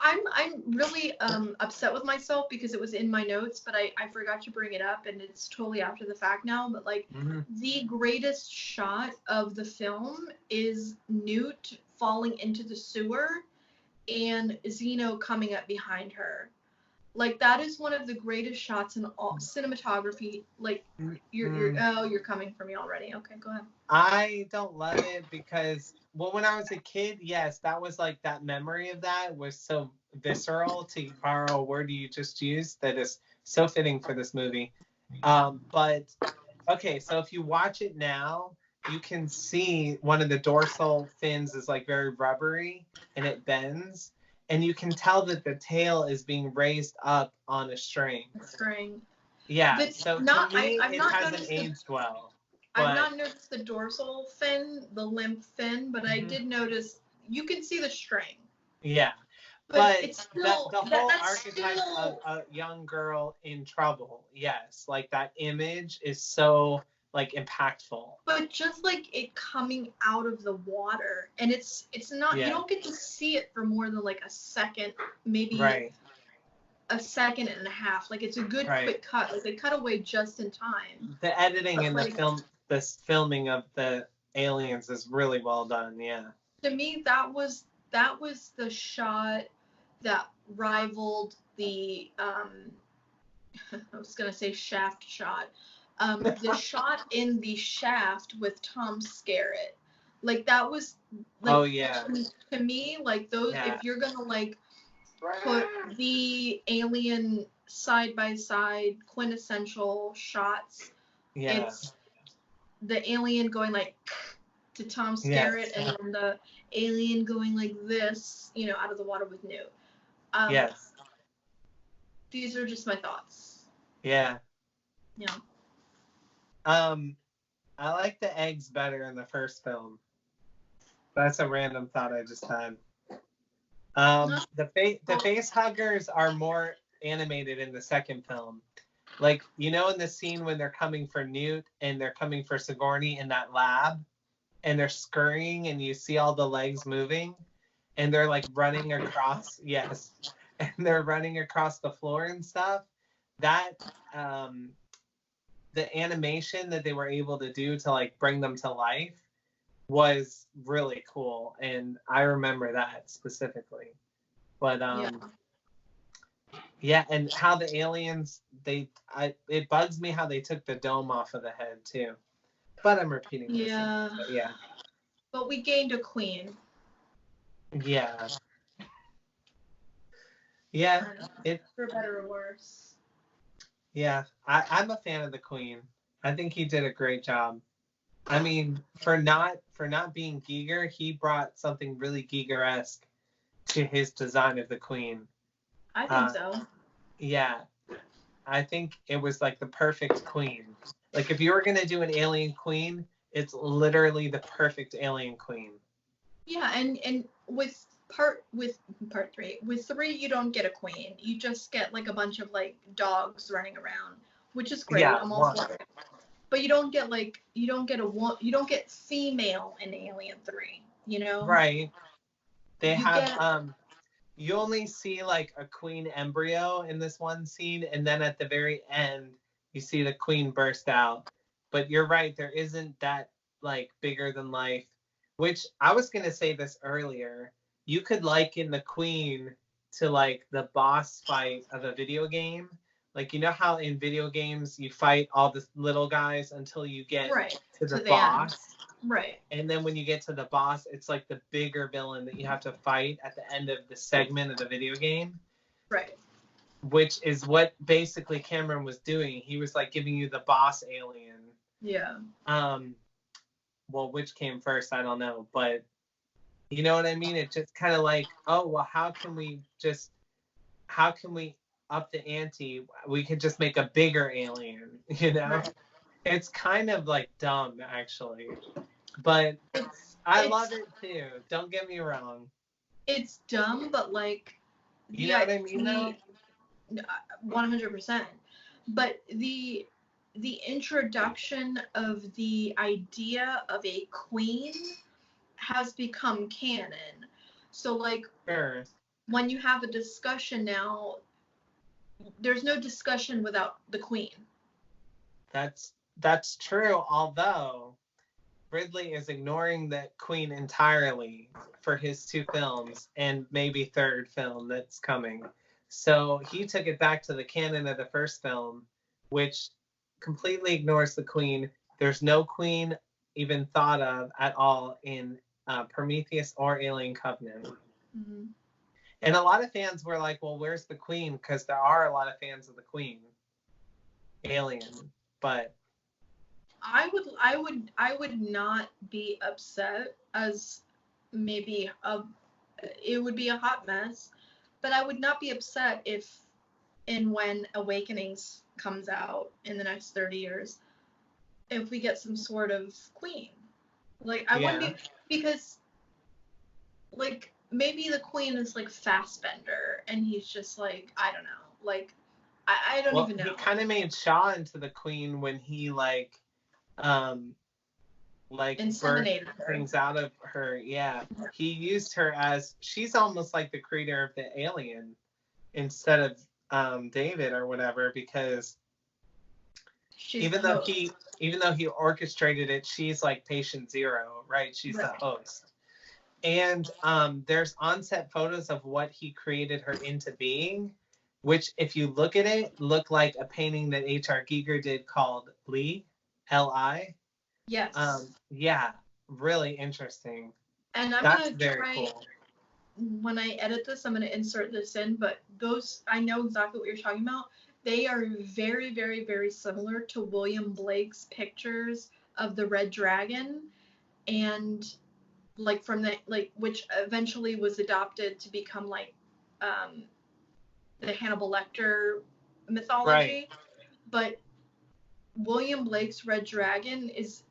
I'm really upset with myself because it was in my notes, but I forgot to bring it up, and it's totally after the fact now. But like, the greatest shot of the film is Newt falling into the sewer and Xeno coming up behind her. Like, that is one of the greatest shots in all cinematography. Like, you're coming for me already. Okay, go ahead. I don't love it because, well, when I was a kid, yes, that was like, that memory of that was so visceral, to borrow a word you just used, that is so fitting for this movie. But okay, so if you watch it now, you can see one of the dorsal fins is like very rubbery and it bends. And you can tell that the tail is being raised up on a string. Yeah, but so to me, it hasn't aged well. I've not noticed the dorsal fin, the limp fin, but I did notice, you can see the string. Yeah. But it's still, the whole archetype of a young girl in trouble, yes. Like, that image is so, like, impactful. But just like it coming out of the water, and it's not, you don't get to see it for more than like a second, maybe a second and a half. Like, it's a good quick cut. Like, they cut away just in time. The editing and the filming of the aliens is really well done. Yeah. To me, that was the shot that rivaled the I was gonna say Shaft shot. The shot in The Shaft with Tom Skerritt. Like that was like Oh yeah. to me, like those Yeah. if you're gonna like put the Alien side by side quintessential shots, Yeah. it's the Alien going like to Tom Yes. Skerritt, and then the Alien going like this, you know, out of the water with Newt. Yes. These are just my thoughts. Yeah. Yeah. I like the eggs better in the first film. That's a random thought I just had. The face huggers are more animated in the second film. Like, you know, in the scene when they're coming for Newt and they're coming for Sigourney in that lab, and they're scurrying and you see all the legs moving, and they're like running across, yes, and they're running across the floor and stuff. That the animation that they were able to do to like bring them to life was really cool, and I remember that specifically. But yeah, and how the aliens it bugs me how they took the dome off of the head too. But I'm repeating myself. Yeah. But yeah. But we gained a queen. Yeah. Yeah. For better or worse. Yeah. I'm a fan of the Queen. I think he did a great job. I mean, for not being Giger, he brought something really Giger-esque to his design of the Queen. I think so. Yeah. I think it was like the perfect Queen. Like if you were gonna do an alien queen, it's literally the perfect alien queen. Yeah, and with part 3, with 3 you don't get a queen. You just get like a bunch of like dogs running around, which is great. Yeah, I'm all for it. But you don't get female in Alien 3, you know? Right. They you only see like a queen embryo in this one scene, and then at the very end you see the queen burst out. But you're right, there isn't that like bigger than life, which I was gonna say this earlier. You could liken the queen to like the boss fight of a video game. Like, you know how in video games you fight all the little guys until you get to the boss? End. Right. And then when you get to the boss, it's like the bigger villain that you have to fight at the end of the segment of the video game. Right. Which is what basically Cameron was doing. He was like giving you the boss alien. Yeah. Well, which came first, I don't know. But you know what I mean? It's just kind of like, oh, well, how can we up the ante? We could just make a bigger alien, you know? Right. It's kind of like dumb, actually. But I love it too. Don't get me wrong. It's dumb, but like, you know what I mean, though? 100%. But the introduction of the idea of a queen has become canon. So like, sure. When you have a discussion now, there's no discussion without the queen. That's true, although Ridley is ignoring the queen entirely for his 2 films and maybe 3rd film that's coming. So he took it back to the canon of the first film, which completely ignores the queen. There's no queen even thought of at all in Prometheus or Alien Covenant. Mm-hmm. And a lot of fans were like, well, where's the queen? Because there are a lot of fans of the queen. Alien. But I would not be upset, as maybe it would be a hot mess, but I would not be upset if and when Awakenings comes out in the next 30 years, if we get some sort of queen. Like, I wouldn't be, because like maybe the queen is like Fassbender and he's just like, I don't know, like I don't even know. He kind of made Shaw into the queen when he like inseminated things out of her. Yeah, he used her as, she's almost like the creator of the alien instead of David or whatever, because even though he orchestrated it, she's like patient zero, right? She's the host. And there's on-set photos of what he created her into being, which, if you look at it, look like a painting that H.R. Giger did called Li, L-I. Yes. Yeah. really interesting. And I'm That's gonna very try, cool. when I edit this, I'm gonna insert this in, but those, I know exactly what you're talking about. They are very, very, very similar to William Blake's pictures of the Red Dragon, and like from the, like, which eventually was adopted to become like the Hannibal Lecter mythology. Right. But William Blake's Red Dragon is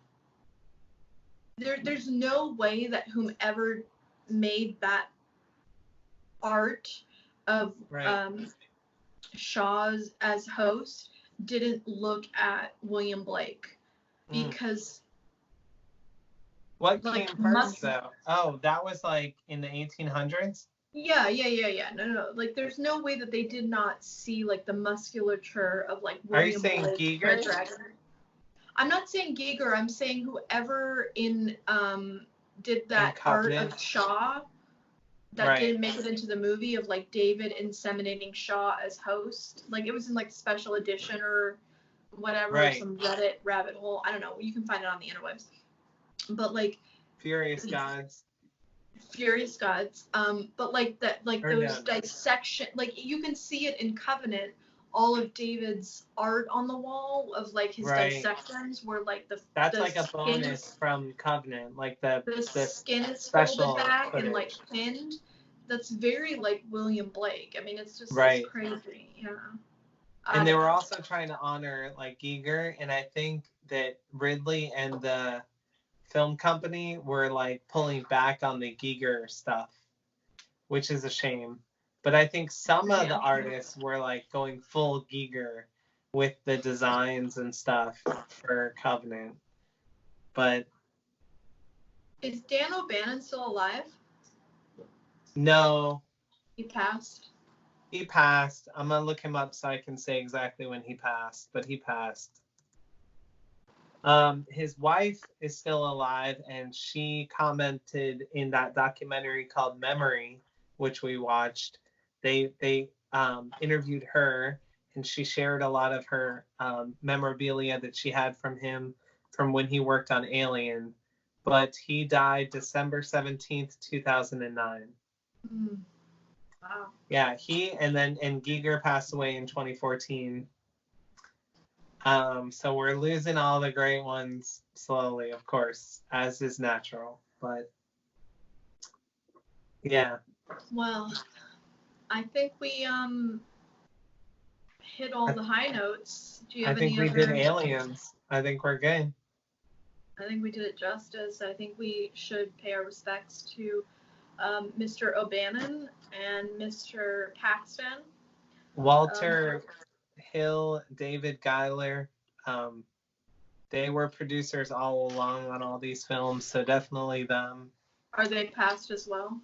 there's no way that whomever made that art of Right. Shaw's as host didn't look at William Blake, because What like came first though? Oh, that was like in the 1800s? yeah. No. Like there's no way that they did not see like the musculature of like Are you William saying Blake's Red Giger? Dragon. I'm not saying Giger, I'm saying whoever did that art of Shaw that Right. didn't make it into the movie, of like David inseminating Shaw as host. Like it was in like special edition or whatever, Right. some Reddit rabbit hole. I don't know. You can find it on the interwebs. But like Furious Gods. But like that, like Or those no. dissection, like you can see it in Covenant. All of David's art on the wall of like his dissections were like that's the like a skin, bonus from Covenant, like the skin is special folded back footage. and like pinned. That's very like William Blake. I mean, it's just Right. It's crazy. Yeah. And they were also trying to honor like Giger, and I think that Ridley and the film company were like pulling back on the Giger stuff, which is a shame. But I think some of the artists were like going full Giger with the designs and stuff for Covenant. But is Dan O'Bannon still alive? No. He passed? He passed. I'm going to look him up so I can say exactly when he passed, but he passed. His wife is still alive, and she commented in that documentary called Memory, which we watched. They interviewed her, and she shared a lot of her memorabilia that she had from him from when he worked on Alien. But he died December 17th, 2009. Wow. Yeah, and Giger passed away in 2014. So we're losing all the great ones slowly, of course, as is natural. But yeah. Well, I think we hit all the high notes. Do you have any other? I think we did Aliens. I think we're good. I think we did it justice. I think we should pay our respects to Mr. O'Bannon and Mr. Paxton. Walter Hill, David Giler. They were producers all along on all these films, so definitely them. Are they passed as well?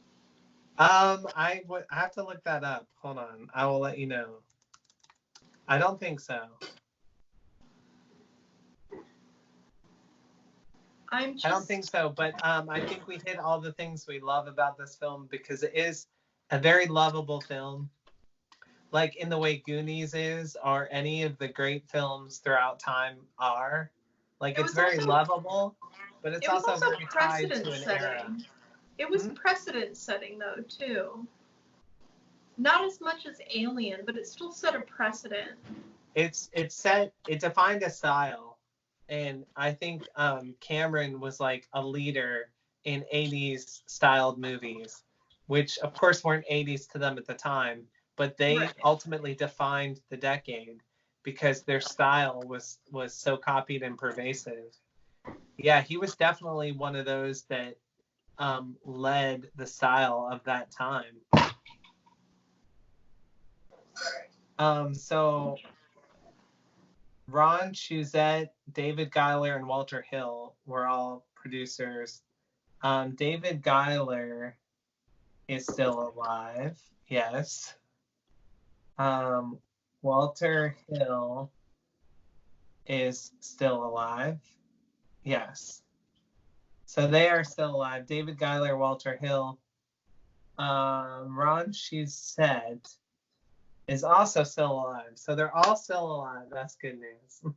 I have to look that up. Hold on. I will let you know. I don't think so. I don't think so, but I think we hit all the things we love about this film, because it is a very lovable film. Like in the way Goonies is, or any of the great films throughout time are. Like it's very lovable, but it's also very tied to an era. It was precedent setting though too. Not as much as Alien, but it still set a precedent. It defined a style. And I think Cameron was like a leader in 80s styled movies, which of course weren't 80s to them at the time, but they ultimately defined the decade because their style was so copied and pervasive. Yeah, he was definitely one of those that led the style of that time. So Ron Chuzette, David Giler, and Walter Hill were all producers. David Giler is still alive. Yes. Walter Hill is still alive. Yes. So they are still alive. David Giler, Walter Hill. Ron Chuzette is also still alive. So they're all still alive. That's good news.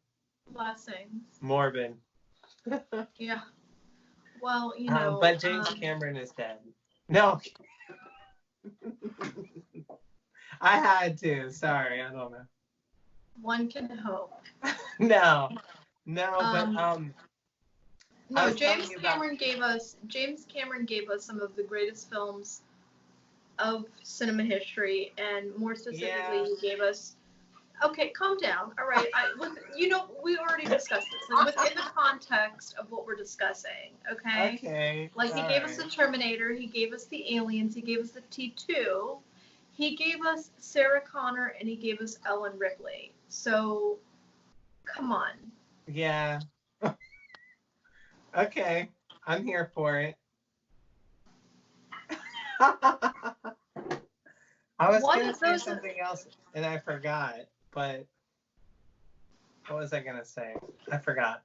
Blessings. Morbid. Yeah. Well, you know. But James Cameron is dead. No. I had to. Sorry, I don't know. One can hope. No, but No, James Cameron gave us some of the greatest films of cinema history, and more specifically, he gave us. Okay, calm down. All right, we already discussed this, and within the context of what we're discussing. Okay. Okay. Like he gave us the Terminator, he gave us the Aliens, he gave us the T2, he gave us Sarah Connor, and he gave us Ellen Ripley. So, come on. Yeah. Okay, I'm here for it. I was going to say something else, and I forgot. But what was I going to say? I forgot.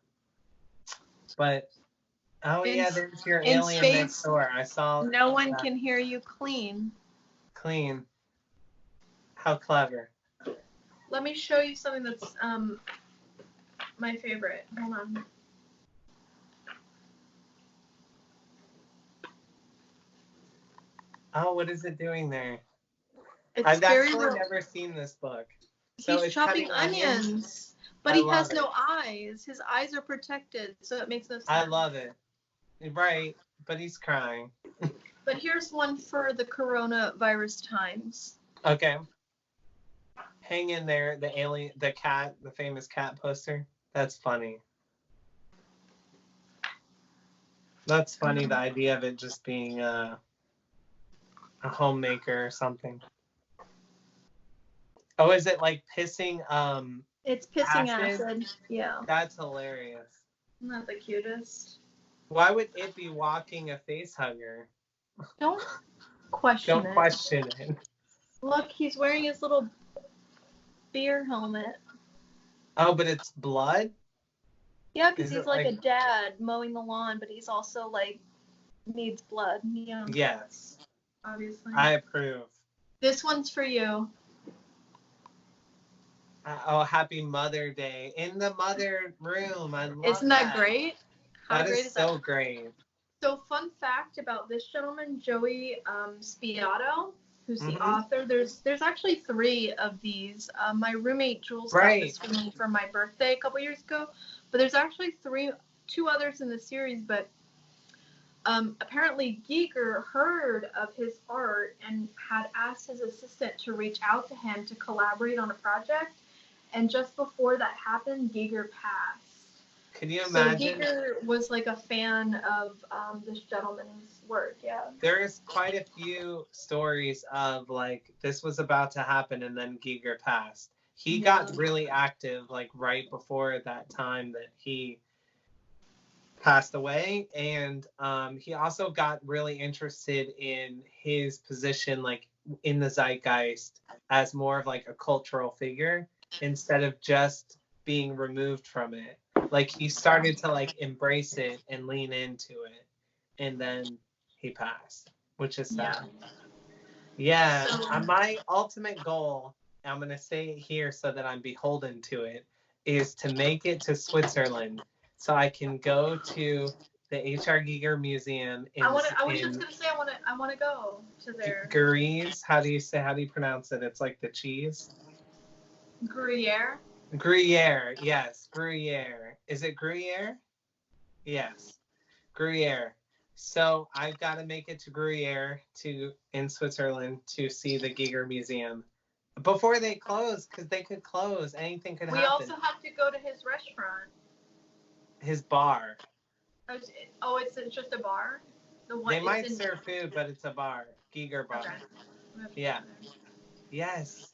But, there's your alien next door. I saw. No one can hear you clean. Clean. How clever. Let me show you something that's my favorite. Hold on. Oh, what is it doing there? I've actually never seen this book. So he's chopping onions, but he has no eyes. His eyes are protected, so it makes no sense. I love it. Right, but he's crying. But here's one for the coronavirus times. Okay. Hang in there, the cat, the famous cat poster. That's funny. That's funny, the idea of it just being a homemaker or something. Oh, is it like pissing It's pissing acid. Yeah. That's hilarious. Isn't that the cutest? Why would it be walking a face hugger? Don't question it. Look, he's wearing his little beer helmet. Oh, but it's blood? Yeah, because he's like a dad mowing the lawn, but he's also like needs blood. Yeah. Yes. Obviously. I approve. This one's for you. Happy Mother Day. In the mother room. I love Isn't that great? That is so great. So fun fact about this gentleman, Joey Spiato, who's the author. There's actually 3 of these. My roommate Jules got this for me for my birthday a couple years ago. But there's actually 2 others in the series. But apparently Giger heard of his art and had asked his assistant to reach out to him to collaborate on a project. And just before that happened, Giger passed. Can you imagine? So Giger was like a fan of this gentleman's work, yeah. There's quite a few stories of like this was about to happen and then Giger passed. He got really active like right before that time that he passed away, and he also got really interested in his position like in the zeitgeist as more of like a cultural figure instead of just being removed from it. Like he started to like embrace it and lean into it, and then he passed, which is sad. Yeah. My ultimate goal, I'm going to say it here so that I'm beholden to it, is to make it to Switzerland so I can go to the H.R. Giger Museum I was just going to say I want to go to there. Gruyere, how do you pronounce it? It's like the cheese. Gruyere? Gruyere, yes, Gruyere. Is it Gruyere? Yes, Gruyere. So I've got to make it to Gruyere in Switzerland to see the Giger Museum before they close, because they could close. Anything could happen. We also have to go to his restaurant. His bar. Oh, it's just a bar? They might serve food, but it's a bar. Giger bar. Okay. Yeah. Yes.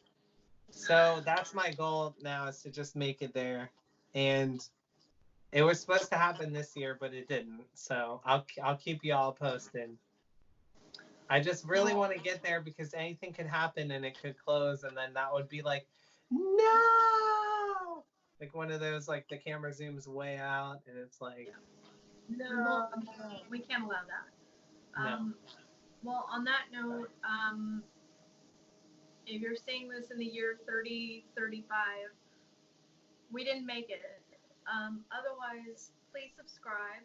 So that's my goal now, is to just make it there. And it was supposed to happen this year, but it didn't. So I'll keep you all posted. I just really want to get there because anything could happen and it could close, and then that would be like, no! Like one of those, like the camera zooms way out and it's like, no. We can't allow that. No. Well, on that note, if you're seeing this in the year 3035, we didn't make it. Otherwise, please subscribe.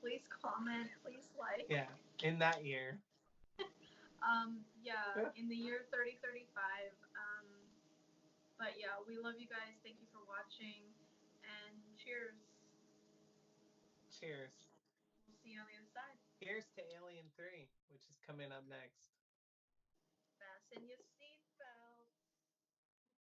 Please comment. Please like. Yeah, in that year. Yeah, in the year 3035. But yeah, we love you guys. Thank you for watching, and cheers. Cheers. We'll see you on the other side. Here's to Alien 3, which is coming up next. Fasten your